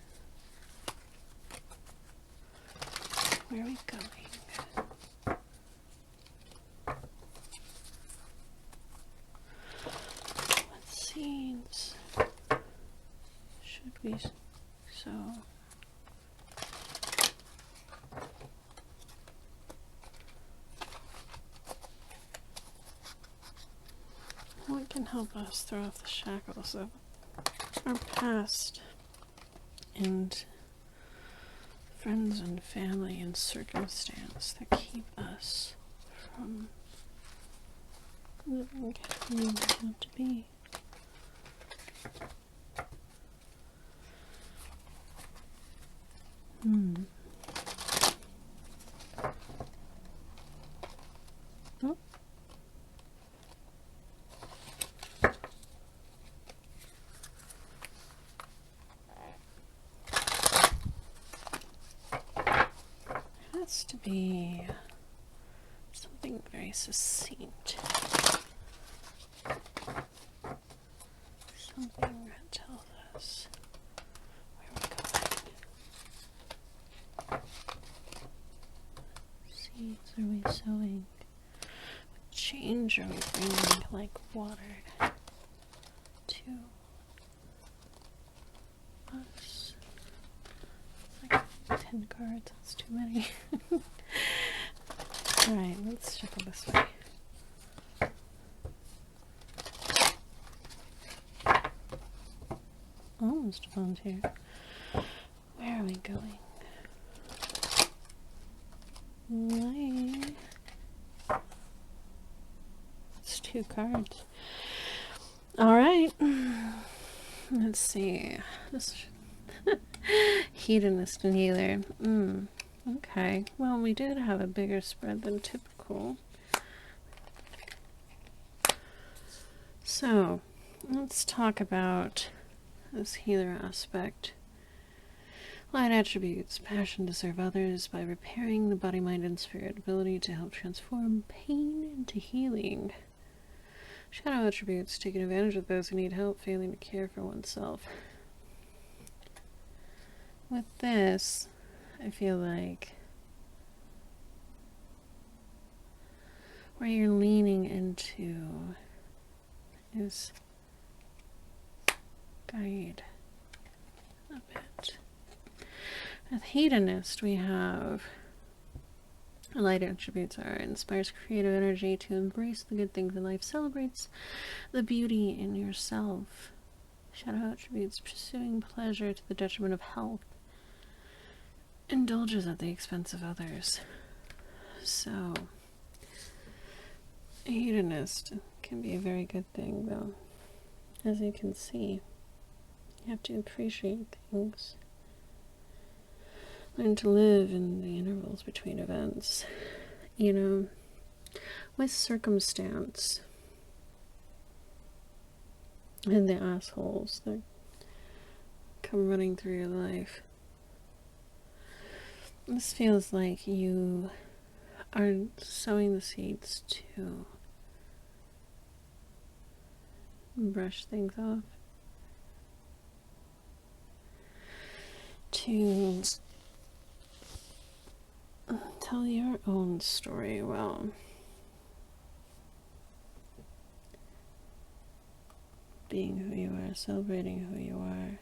Where are we going? What seeds? we sow. What can help us throw off the shackles of our past and friends and family and circumstance that keep us from living who we want to be? Oh. Has to be something very succinct. Something that tells us where we're going. Seeds are we sowing? What change are we bringing like water to us? Like 10 cards, that's too many. Alright, let's shuffle this way. Almost a volunteer. Where are we going? It's 2 cards. Alright. Let's see. This hedonist and healer. Okay. Well, we did have a bigger spread than typical. So, let's talk about this healer aspect. Light attributes: passion to serve others by repairing the body, mind, and spirit. Ability to help transform pain into healing. Shadow attributes: taking advantage of those who need help, failing to care for oneself. With this, I feel like where you're leaning into is guide a bit. With hedonist, we have light attributes are: inspires creative energy to embrace the good things in life, celebrates the beauty in yourself. Shadow attributes: pursuing pleasure to the detriment of health, indulges at the expense of others. So, a hedonist can be a very good thing, though. As you can see, you have to appreciate things. Learn to live in the intervals between events. You know, with circumstance and the assholes that come running through your life. This feels like you are sowing the seeds to brush things off, to tell your own story well. Being who you are, celebrating who you are,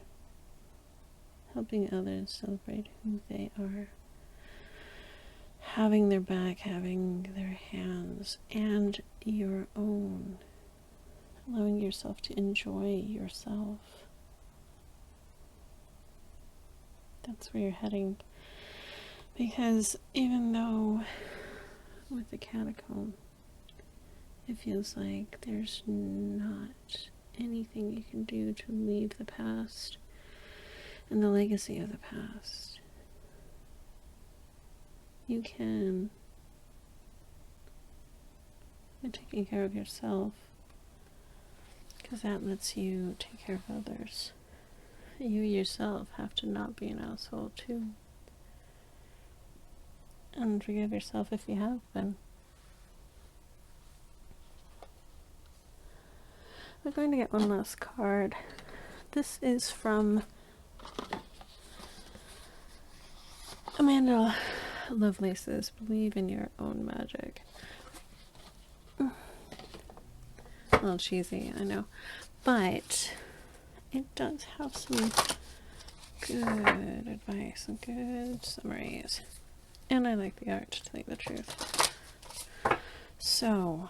helping others celebrate who they are, having their back, having their hands, and your own, allowing yourself to enjoy yourself. That's where you're heading. Because even though with the catacomb, it feels like there's not anything you can do to leave the past and the legacy of the past. You can, by taking care of yourself, because that lets you take care of others. You yourself have to not be an asshole too. And forgive yourself if you have been. We're going to get one last card. This is from Amanda Lovelace's Believe in Your Own Magic. A little cheesy, I know. But it does have some Good advice and good summaries. And I like the art, to tell you the truth. So,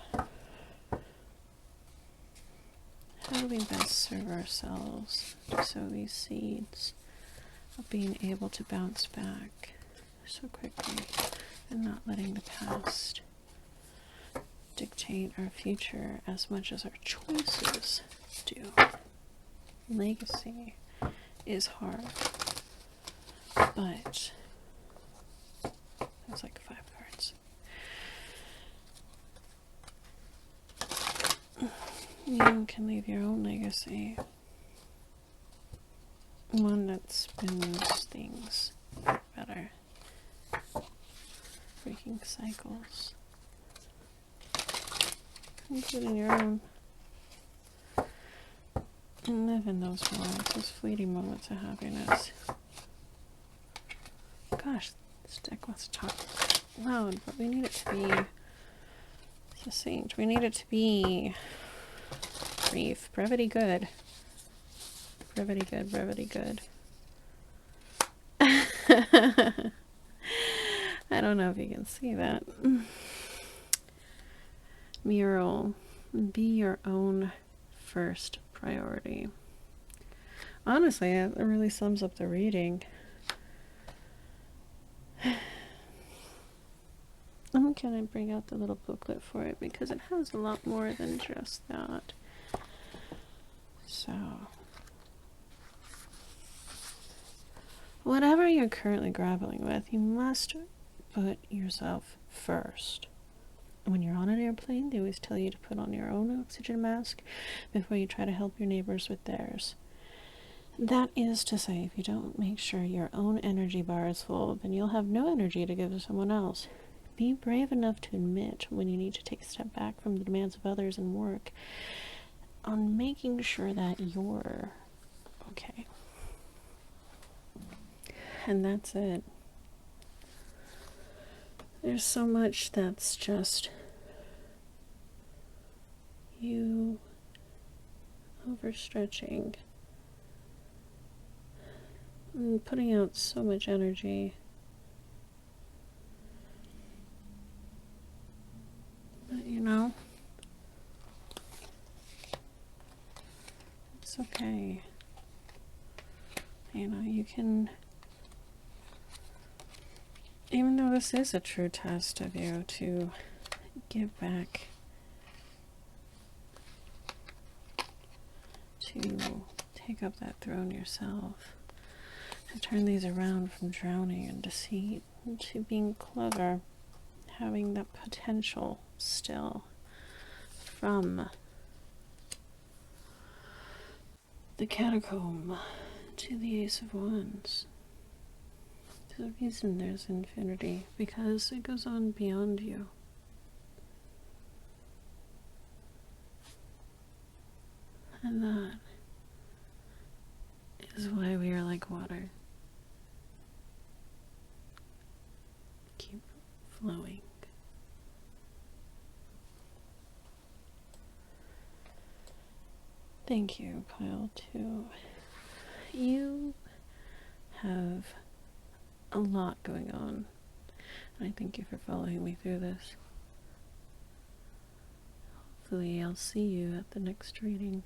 how do we best serve ourselves to sow these seeds of being able to bounce back so quickly and not letting the past dictate our future as much as our choices do? Legacy is hard, but there's like 5 cards. You can leave your own legacy, one that spins things better, breaking cycles, including your own, and live in those moments, those fleeting moments of happiness. Gosh, this deck wants to talk loud, but we need it to be succinct. We need it to be brief. Brevity good. Brevity good, brevity good. I don't know if you can see that. Mural. Be your own first priority. Honestly, it really sums up the reading. I'm gonna bring out the little booklet for it because it has a lot more than just that. So, whatever you're currently grappling with, you must put yourself first. When you're on an airplane, they always tell you to put on your own oxygen mask before you try to help your neighbors with theirs. That is to say, if you don't make sure your own energy bar is full, then you'll have no energy to give to someone else. Be brave enough to admit when you need to take a step back from the demands of others and work on making sure that you're okay. And that's it. There's so much that's just you overstretching and putting out so much energy. But you know, it's okay. You know, you can, even though this is a true test of you, to give back, to take up that throne yourself, to turn these around from drowning in deceit to being clever, having that potential still from the catacomb to the Ace of Wands. There's a reason there's infinity, because it goes on beyond you. And that is why we are like water. Keep flowing. Thank you, Pile 2. You have a lot going on, and I thank you for following me through this. Hopefully I'll see you at the next reading.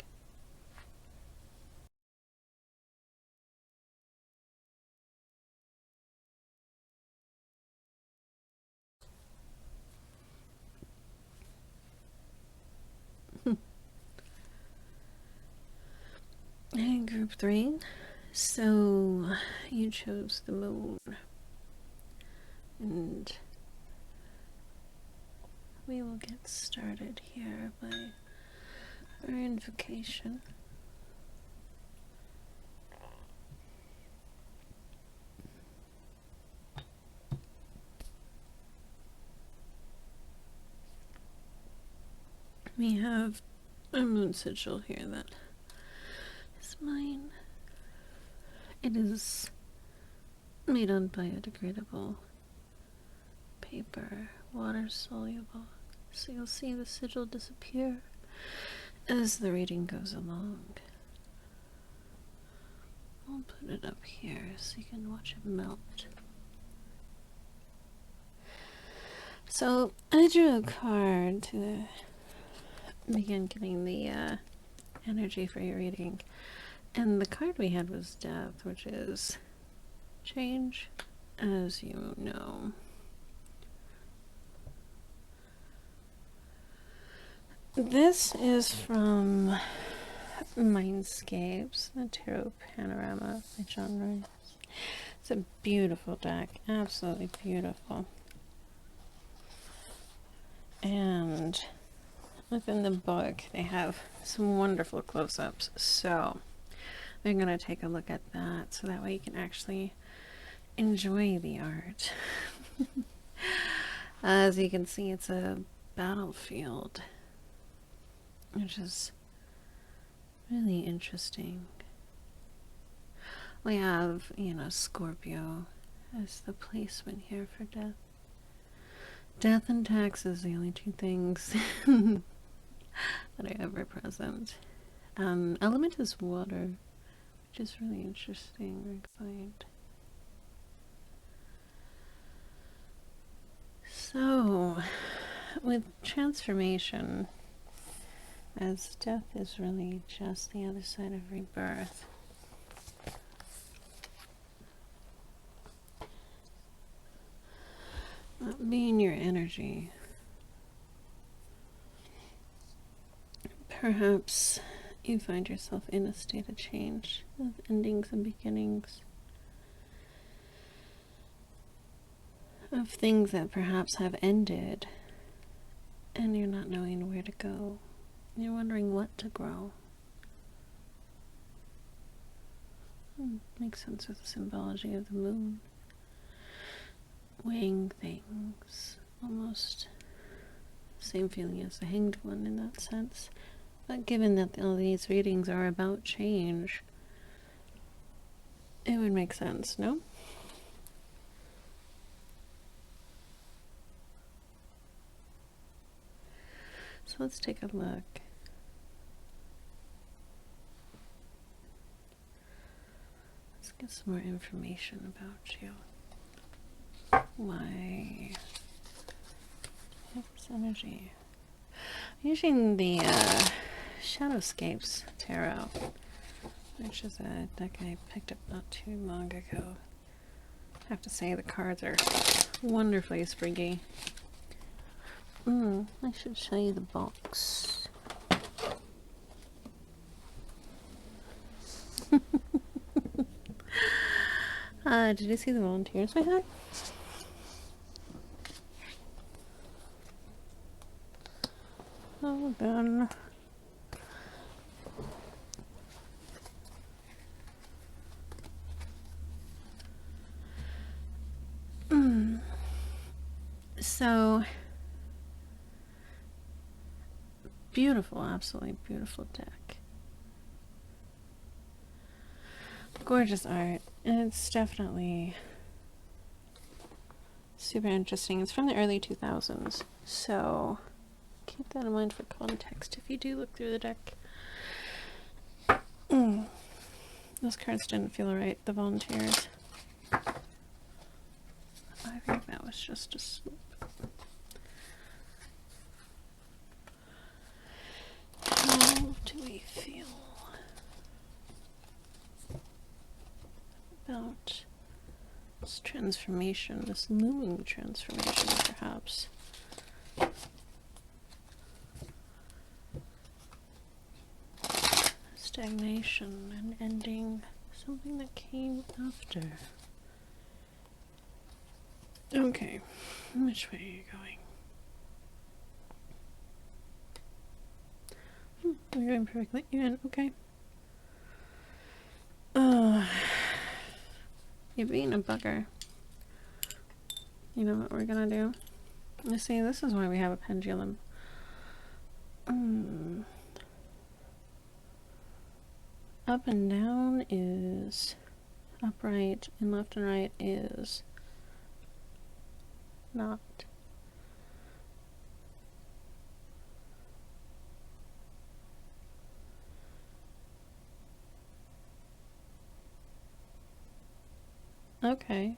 And group 3, so you chose the moon, and we will get started here by our invocation. We have a moon sigil here that is mine. It is made on biodegradable paper, water soluble, so you'll see the sigil disappear as the reading goes along. I'll put it up here so you can watch it melt. So I drew a card to begin getting the energy for your reading. And the card we had was Death, which is change, as you know. This is from Mindscapes, the Tarot Panorama by John Royce. It's a beautiful deck, absolutely beautiful. And within the book, they have some wonderful close-ups. So we're going to take a look at that so that way you can actually enjoy the art. As you can see, it's a battlefield, which is really interesting. We have, you know, Scorpio as the placement here for death. Death and taxes, the only two things that are ever present. Element is water, which is really interesting. We're excited. So, with transformation, as death is really just the other side of rebirth, being your energy, perhaps you find yourself in a state of change, of endings and beginnings, of things that perhaps have ended, and you're not knowing where to go. You're wondering what to grow. Makes sense with the symbology of the moon. Weighing things, almost same feeling as the Hanged One in that sense. But given that all these readings are about change, it would make sense, no? So let's take a look. Let's get some more information about you. Why? This energy. I'm using the Shadowscapes Tarot, which is a deck I picked up not too long ago. I have to say the cards are wonderfully springy. I should show you the box. Did you see the volunteers I had? Oh, then. So beautiful, absolutely beautiful deck. Gorgeous art. It's definitely super interesting. It's from the early 2000s, so keep that in mind for context if you do look through the deck. Those cards didn't feel right, the volunteers. I think that was just a slip. How do we feel about this transformation, this looming transformation, perhaps? Stagnation and ending, something that came after. Okay, which way are you going? We're going perfectly in, okay. You're being a bugger. You know what we're gonna do? You see, this is why we have a pendulum. Up and down is upright, and left and right is not. Okay.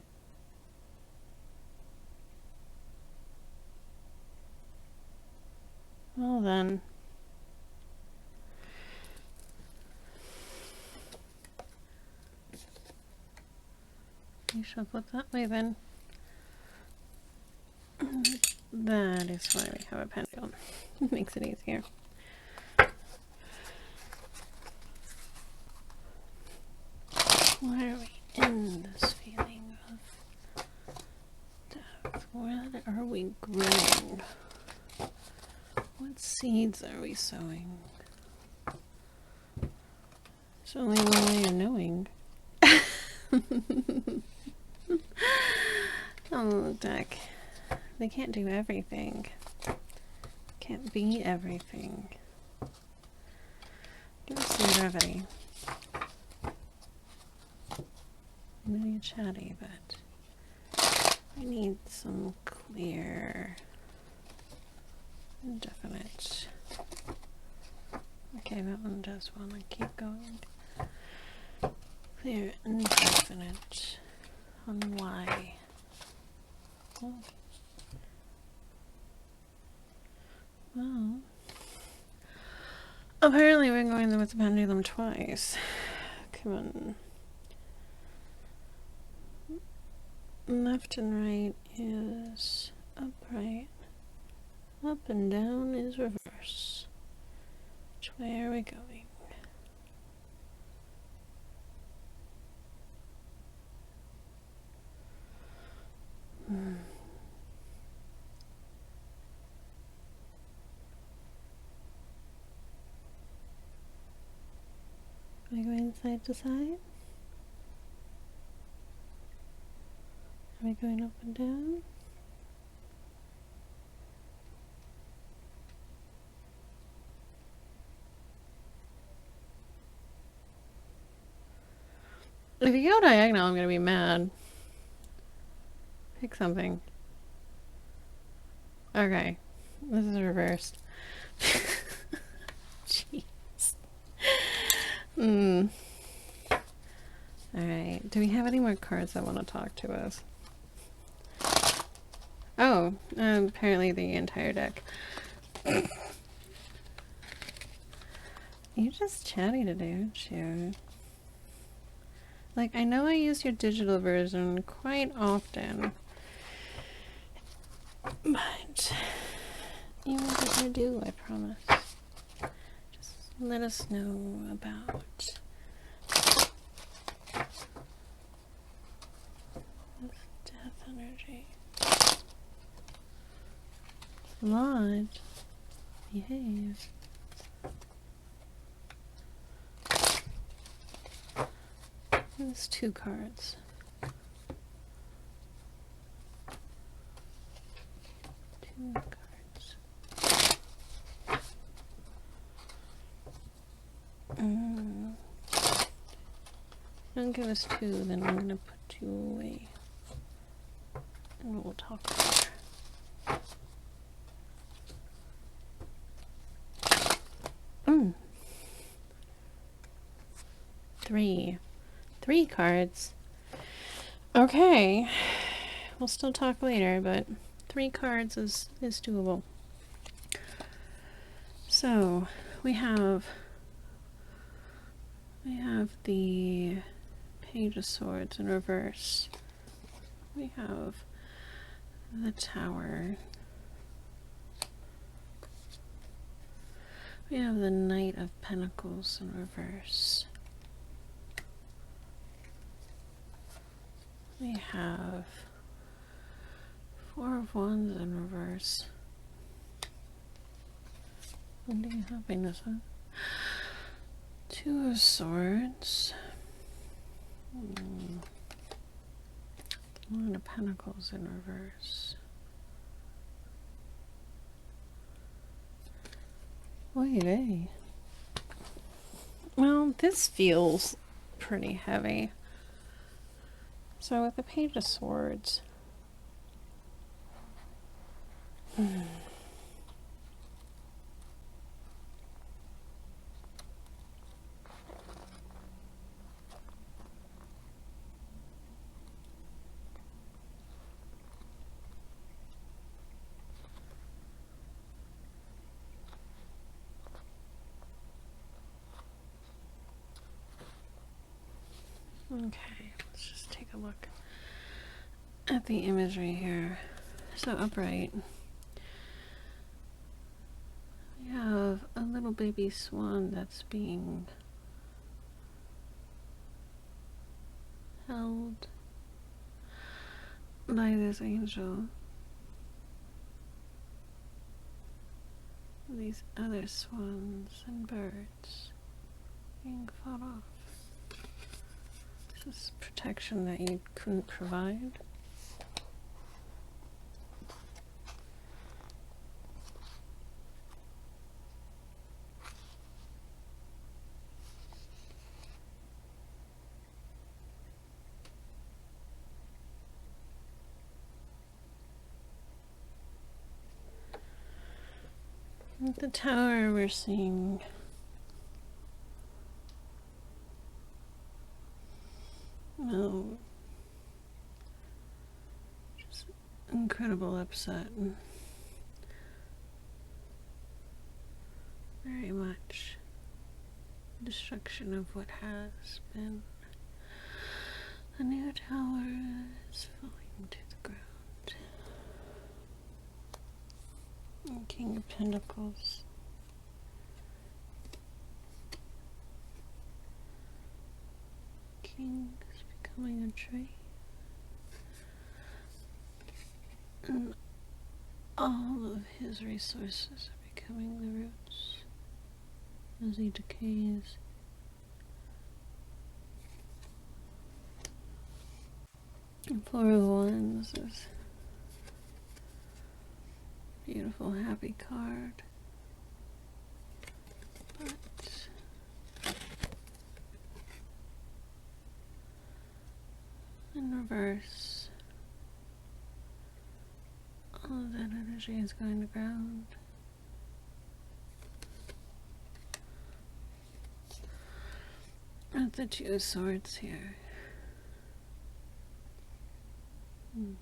Well then. You shuffle it that way then. That is why we have a pendulum. It makes it easier. Why are we in this feeling of death? What are we growing? What seeds are we sowing? There's only one way of knowing. Oh, Duck. They can't do everything. Can't be everything. Give us some brevity. I know you're chatty, but we need some clear, definite. Okay, that one does want to keep going. Clear and definite on why. Oh. Well, apparently we're going with the pendulum twice. Come on. Left and right is upright. Up and down is reverse. Which way are we going? Are we going side to side? Are we going up and down? If you go diagonal, I'm gonna be mad. Pick something. Okay. This is reversed. Jeez. Alright. Do we have any more cards that want to talk to us? Oh, apparently the entire deck. You're just chatty today, aren't you? Like, I know I use your digital version quite often, but you will get your due, I promise. Just let us know about this death energy. Lodge, behave. There's 2 cards. 2 cards. Don't give us 2, then I'm gonna put you away. And we'll talk later. 3 cards. Okay. We'll still talk later, but 3 cards is doable. So we have the Page of Swords in reverse. We have the Tower. We have the Knight of Pentacles in reverse. We have 4 of Wands in reverse. What are you happiness with? 2 of Swords. 1 of Pentacles in reverse. Oy vey. Well, this feels pretty heavy. So with the Page of Swords, Okay, let's just take a look at the imagery here. So upright, we have a little baby swan that's being held by this angel. These other swans and birds being fought off. This is protection that you couldn't provide. At the tower, we're seeing just incredible upset. Very much destruction of what has been. The new tower is falling to the ground. King of Pentacles. King is becoming a tree. And all of his resources are becoming the roots as he decays. And Four of Wands is beautiful, happy card. But in reverse, all of that energy is going to ground. At the Two of Swords here,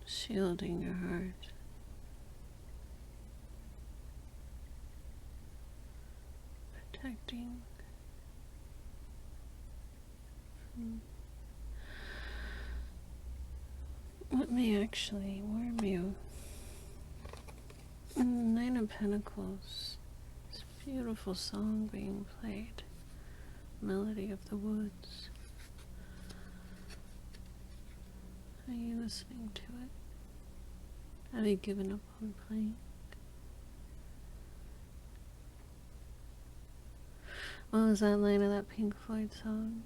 shielding your heart. Protecting from what may actually warm you. And the Nine of Pentacles, this beautiful song being played, Melody of the Woods. Are you listening to it? Have you given up on playing? What was that line of that Pink Floyd song?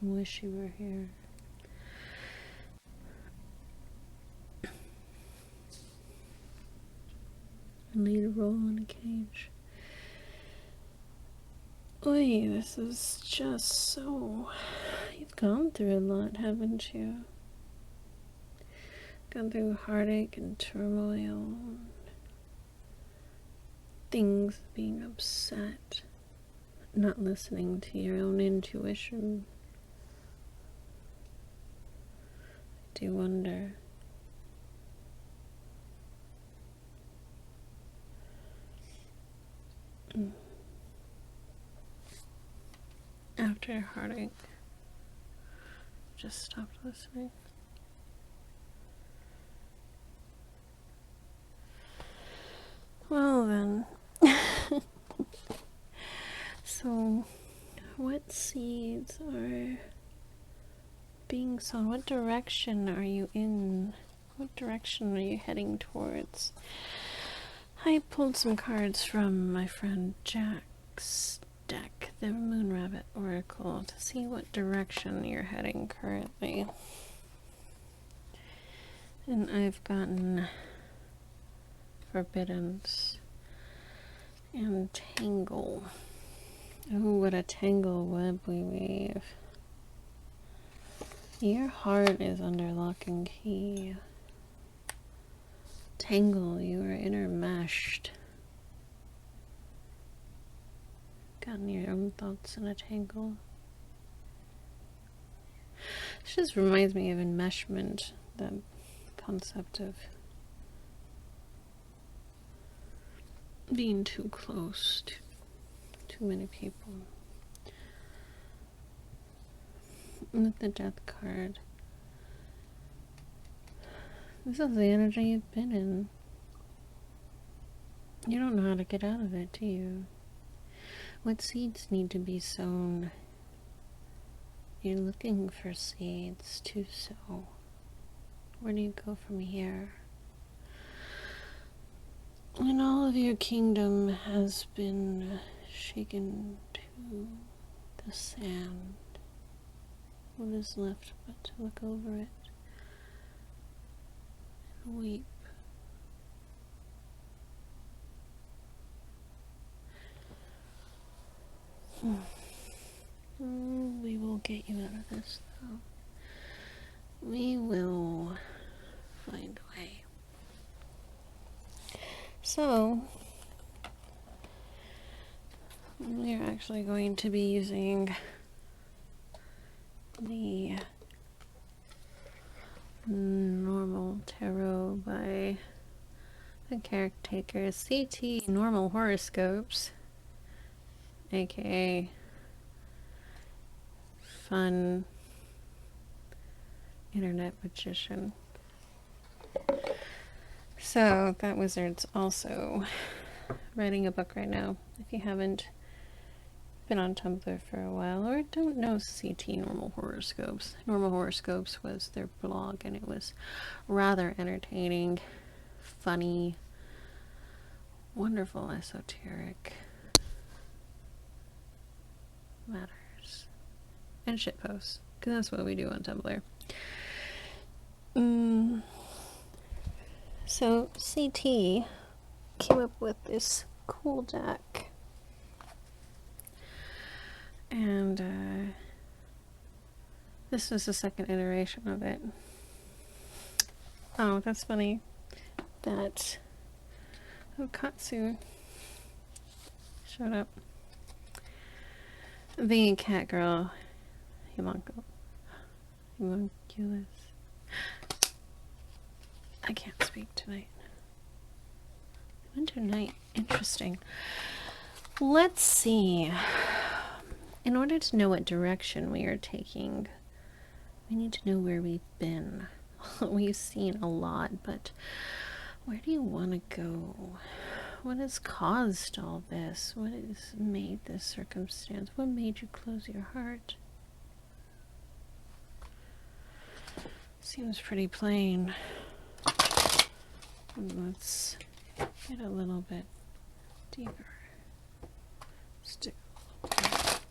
I wish you were here. Lead a role in a cage. Oy, this is just so... You've gone through a lot, haven't you? Gone through heartache and turmoil. Things being upset. Not listening to your own intuition. I do wonder. After heartache, just stopped listening. Well then, so what seeds are being sown? What direction are you in? What direction are you heading towards? I pulled some cards from my friend Jack's deck, the Moon Rabbit Oracle, to see what direction you're heading currently. And I've gotten Forbiddance and Tangle. Oh, what a tangle web we weave. Your heart is under lock and key. Tangle, you are intermeshed. Gotten your own thoughts in a tangle. This just reminds me of enmeshment, that concept of being too close to too many people. With the death card, this is the energy you've been in. You don't know how to get out of it, do you? What seeds need to be sown? You're looking for seeds to sow. Where do you go from here? When all of your kingdom has been shaken to the sand, what is left but to look over it and weep? We will get you out of this, though. We will find a way. So, we're actually going to be using the normal tarot by the caretaker CT normal horoscopes, aka fun internet magician. So that wizard's also writing a book right now. If you haven't been on Tumblr for a while or don't know CT Normal Horoscopes was their blog, and it was rather entertaining, funny, wonderful esoteric matters and shitposts, because that's what we do on Tumblr. So CT came up with this cool deck, and this was the second iteration of it. Oh, that's funny that Okatsu showed up. The cat girl, homunculus. I can't speak tonight. Winter night. Interesting. Let's see. In order to know what direction we are taking, we need to know where we've been. We've seen a lot, but where do you want to go? What has caused all this? What has made this circumstance? What made you close your heart? Seems pretty plain. Let's get a little bit deeper. Stick a little bit.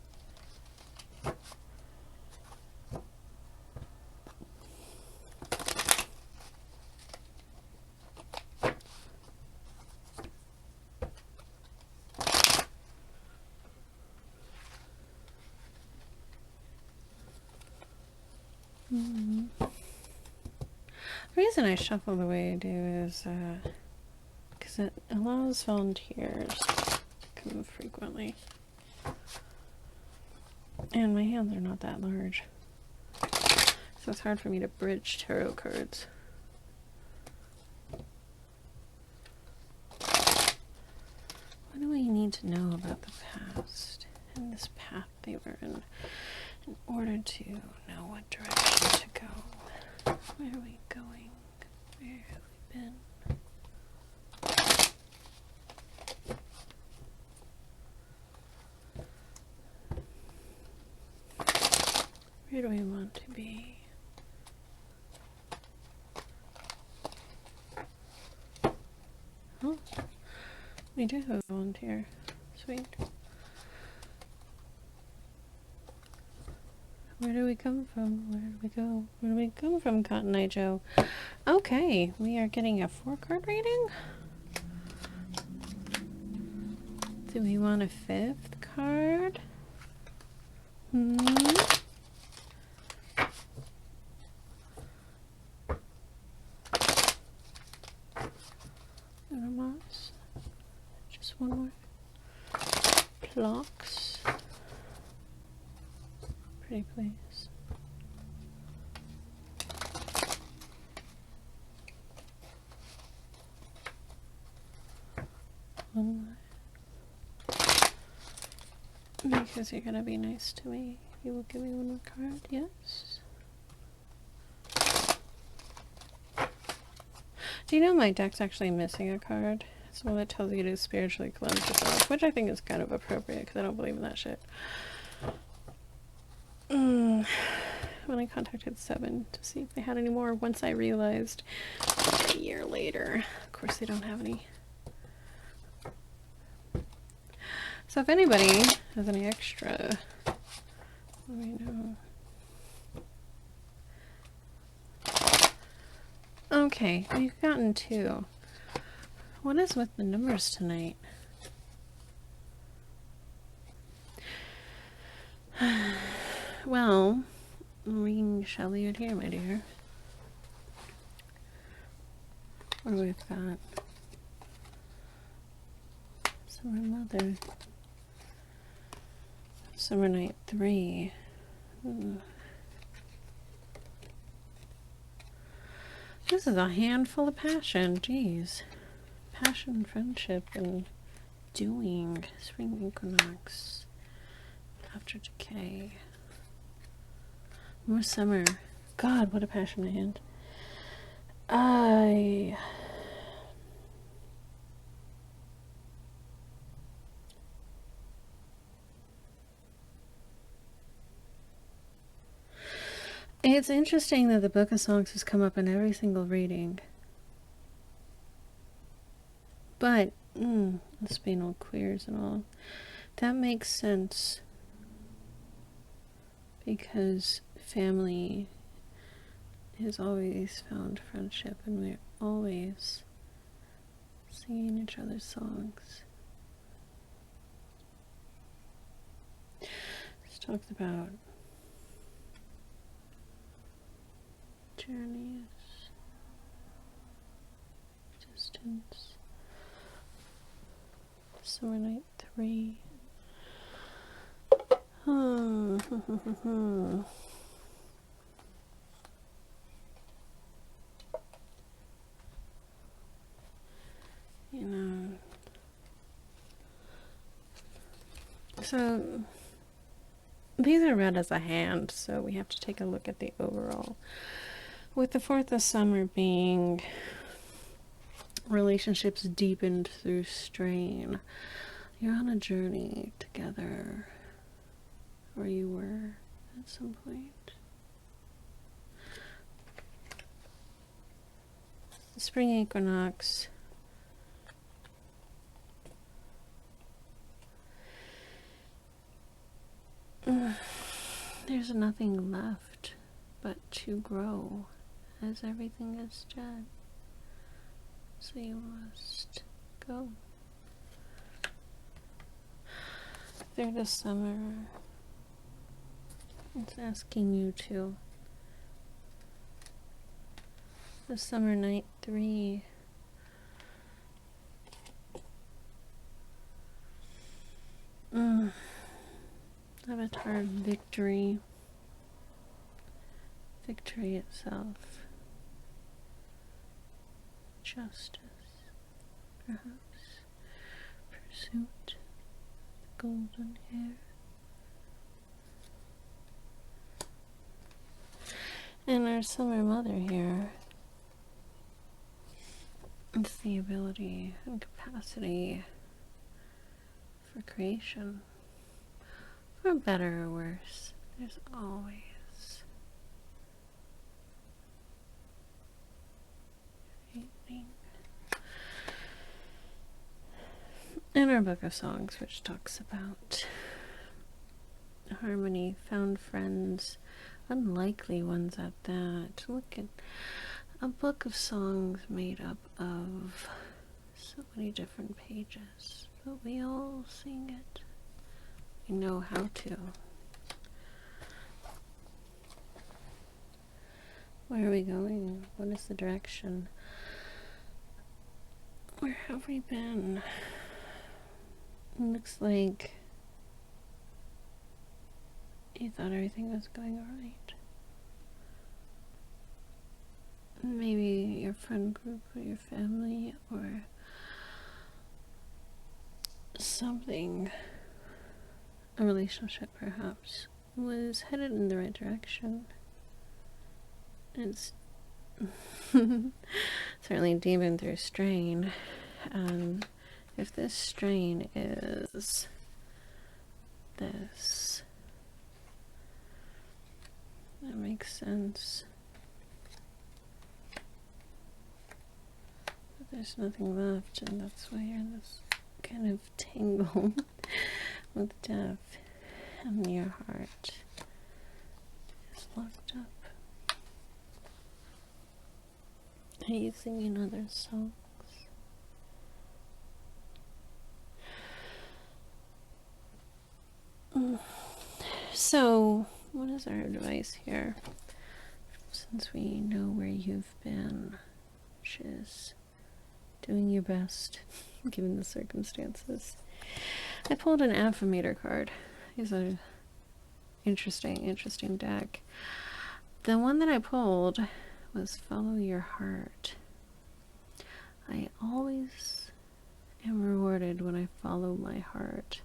The reason I shuffle the way I do is because it allows volunteers to come frequently. And my hands are not that large, so it's hard for me to bridge tarot cards. What do we need to know about the past and this path they were in order to know what direction to go? Where are we going? Where have we been? Where do we want to be? Oh, we do have a volunteer. Sweet. Where do we come from? Where do we go? Where do we come from, Cotton Eye Joe? Okay, we are getting a 4-card reading. Do we want a 5th card? Moss. Just one more. Clocks. Pretty please. One more. Because you're gonna be nice to me, you will give me one more card, yes? Do you know my deck's actually missing a card? It's one that tells you to spiritually cleanse yourself, which I think is kind of appropriate because I don't believe in that shit. When I contacted Seven to see if they had any more, once I realized a year later, of course they don't have any. So if anybody has any extra, let me know. Okay, we've gotten 2. What is with the numbers tonight? Well, we shall leave it here, my dear. What do we've got? Summer Mother. Summer Night 3. Ooh. This is a handful of passion, jeez. Passion, friendship, and doing. Spring Equinox. After decay. More summer. God, what a passionate hand. It's interesting that the Book of Songs has come up in every single reading. But, spinal queers and all. That makes sense. Because family has always found friendship, and we're always singing each other's songs. This talks about journeys, distance, Summer Night 3. You know, so these are read as a hand, so we have to take a look at the overall. With the 4th of Summer being relationships deepened through strain, you're on a journey together, or you were at some point. The Spring Equinox. There's nothing left but to grow, as everything is dead. So you must go. 3rd of Summer. It's asking you to. The Summer Night 3. Avatar victory. Victory itself. Justice. Perhaps. Pursuit. The golden hair. And our Summer Mother here. It's the ability and capacity for creation. For better or worse, there's always creating. In our Book of Songs, which talks about harmony, found friends, unlikely ones at that. Look at a book of songs made up of so many different pages, but we all sing it. We know how to. Where are we going? What is the direction? Where have we been? It looks like you thought everything was going alright. Maybe your friend group or your family or something a relationship perhaps was headed in the right direction. It's certainly deepened through strain. And if this strain is this, that makes sense. But there's nothing left, and that's why you're in this kind of tangle with death, and your heart is locked up. Are you singing other songs? So, what is our advice here? Since we know where you've been, which is doing your best, given the circumstances. I pulled an Affirmator card. These are interesting deck. The one that I pulled was Follow Your Heart. I always am rewarded when I follow my heart.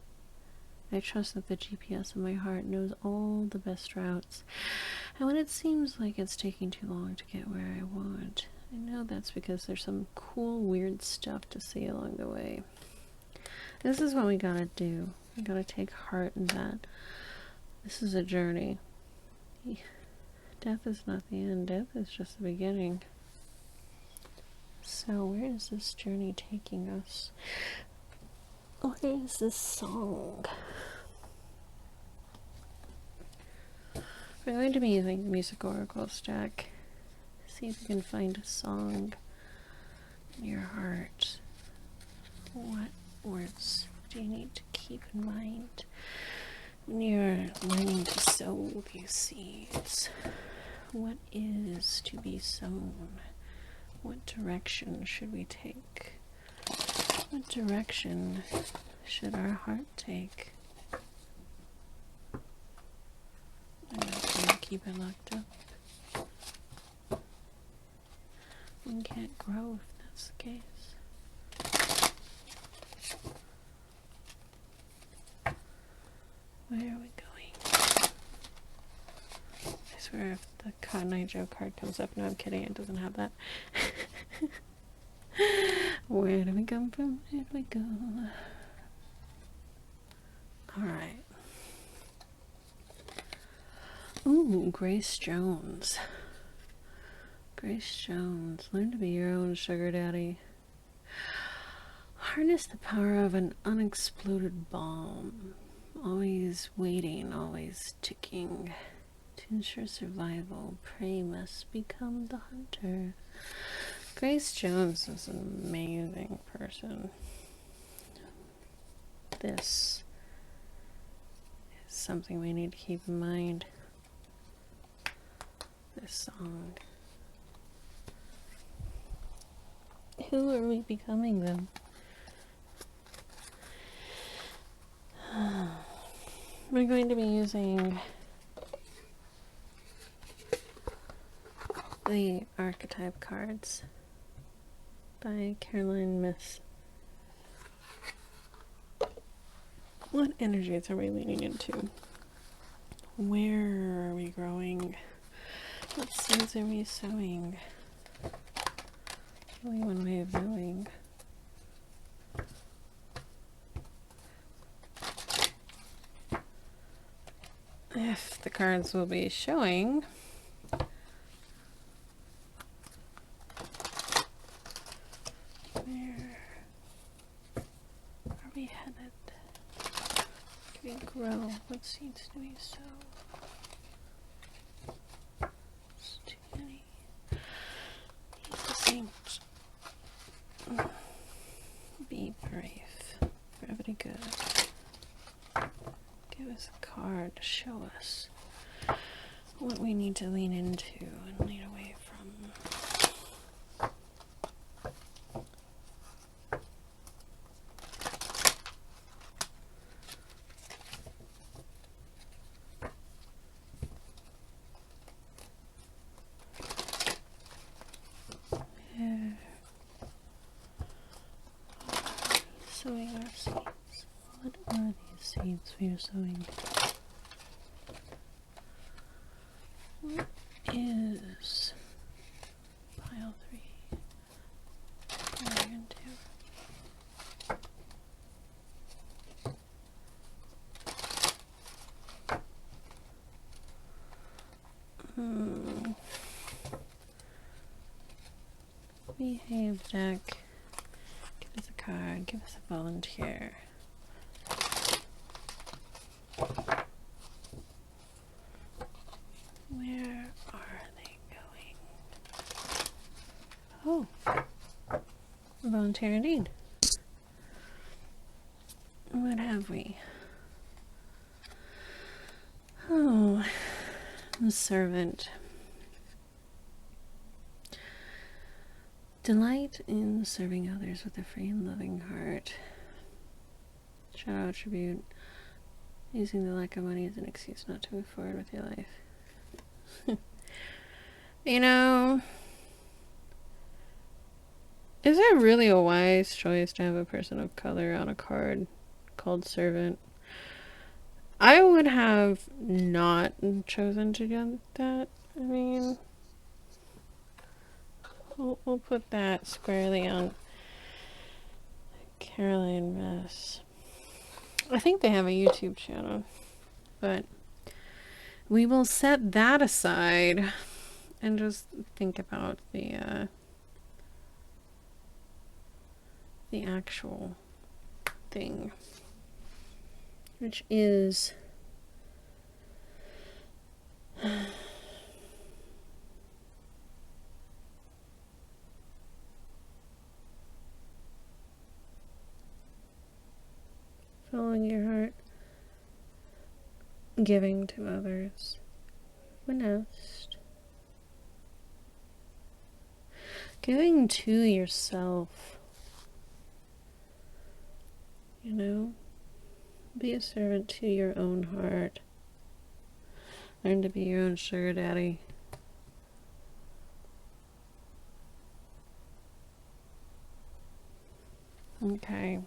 I trust that the GPS of my heart knows all the best routes. And when it seems like it's taking too long to get where I want, I know that's because there's some cool, weird stuff to see along the way. This is what we gotta do. We gotta take heart in that. This is a journey. Death is not the end. Death is just the beginning. So where is this journey taking us? Where is this song? We're going to be using the Music Oracle stack. See if we can find a song in your heart. What words do you need to keep in mind when you're learning to sow these seeds? What is to be sown? What direction should we take? What direction should our heart take? I'm not going to keep it locked up. One can't grow if that's the case. Where are we going? I swear if the Cotton Eye Joe card comes up, no, I'm kidding, it doesn't have that. Where do we come from? Where do we go? Alright. Ooh, Grace Jones. Grace Jones. Learn to be your own sugar daddy. Harness the power of an unexploded bomb. Always waiting, always ticking. To ensure survival, prey must become the hunter. Grace Jones is an amazing person. This is something we need to keep in mind. This song. Who are we becoming then? We're going to be using the archetype cards by Caroline Myss. What energies are we leaning into? Where are we growing? What seeds are we sowing? Only one way of knowing. If the cards will be showing. Where are we headed? Can we grow? What seeds do we sow? It's too many. Be brave. Brevity good. Give us a card to show us what we need to lean into and lean away from. Sowing our seeds. What are these seeds for your sowing. What is pile 3? Iron 2. Behave deck. Give us a card. Give us a volunteer. Where are they going? Oh, volunteer indeed. What have we? Oh, the servant. Delight in serving others with a free and loving heart. Shadow attribute. Using the lack of money as an excuse not to move forward with your life. You know, is it really a wise choice to have a person of color on a card called servant? I would have not chosen to do that. I mean, we'll put that squarely on Caroline Mess. I think they have a YouTube channel, but we will set that aside and just think about the actual thing, which is following your heart, giving to others. What next? Giving to yourself. You know, be a servant to your own heart. Learn to be your own sugar daddy. Okay.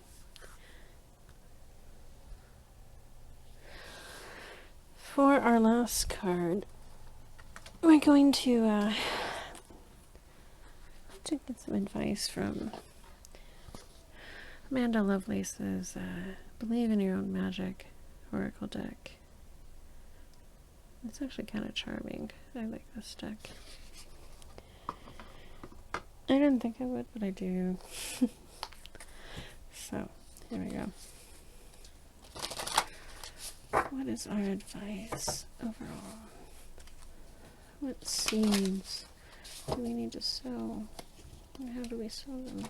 For our last card, we're going to get some advice from Amanda Lovelace's Believe in Your Own Magic Oracle deck. It's actually kind of charming. I like this deck. I didn't think I would, but I do. So, here we go. What is our advice overall? What seeds do we need to sow? And how do we sow them?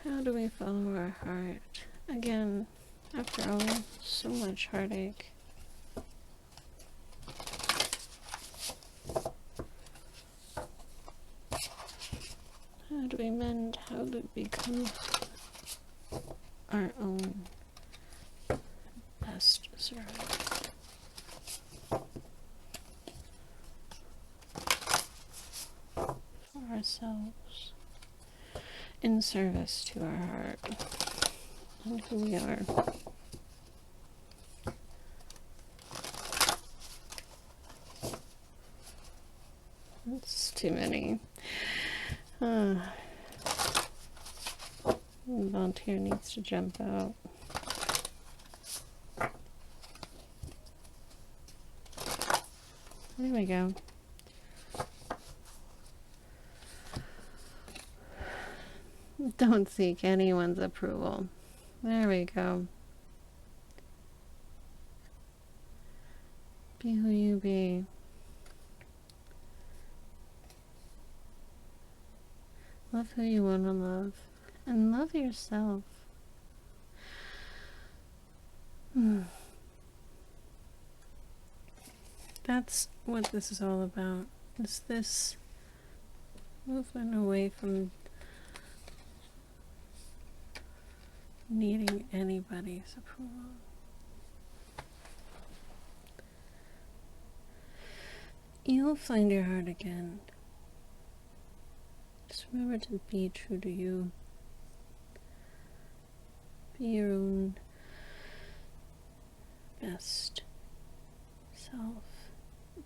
How do we follow our heart? Again, after all, so much heartache. How do we mend? How do we become our own best servant? For ourselves, in service to our heart and who we are. That's too many. Volunteer needs to jump out. There we go. Don't seek anyone's approval. There we go. Be who you be. Love who you want to love. And love yourself. That's what this is all about. It's this movement away from needing anybody's approval. You'll find your heart again. Just remember to be true to you. Be your own best self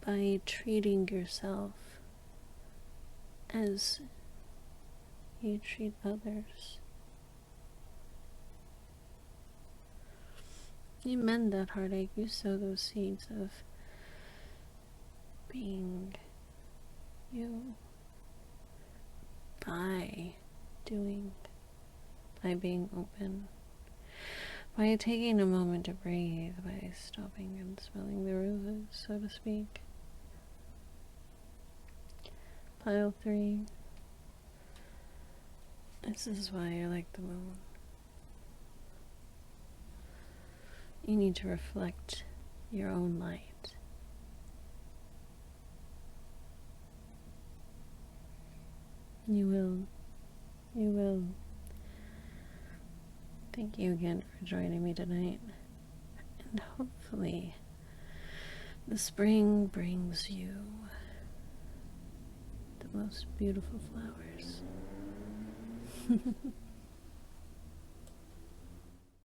by treating yourself as you treat others. You mend that heartache, you sow those seeds of being you by being open, by taking a moment to breathe, by stopping and smelling the roses, so to speak. Pile 3. This is why you're like the moon. You need to reflect your own light. You will. You will. Thank you again for joining me tonight. And hopefully, the spring brings you the most beautiful flowers.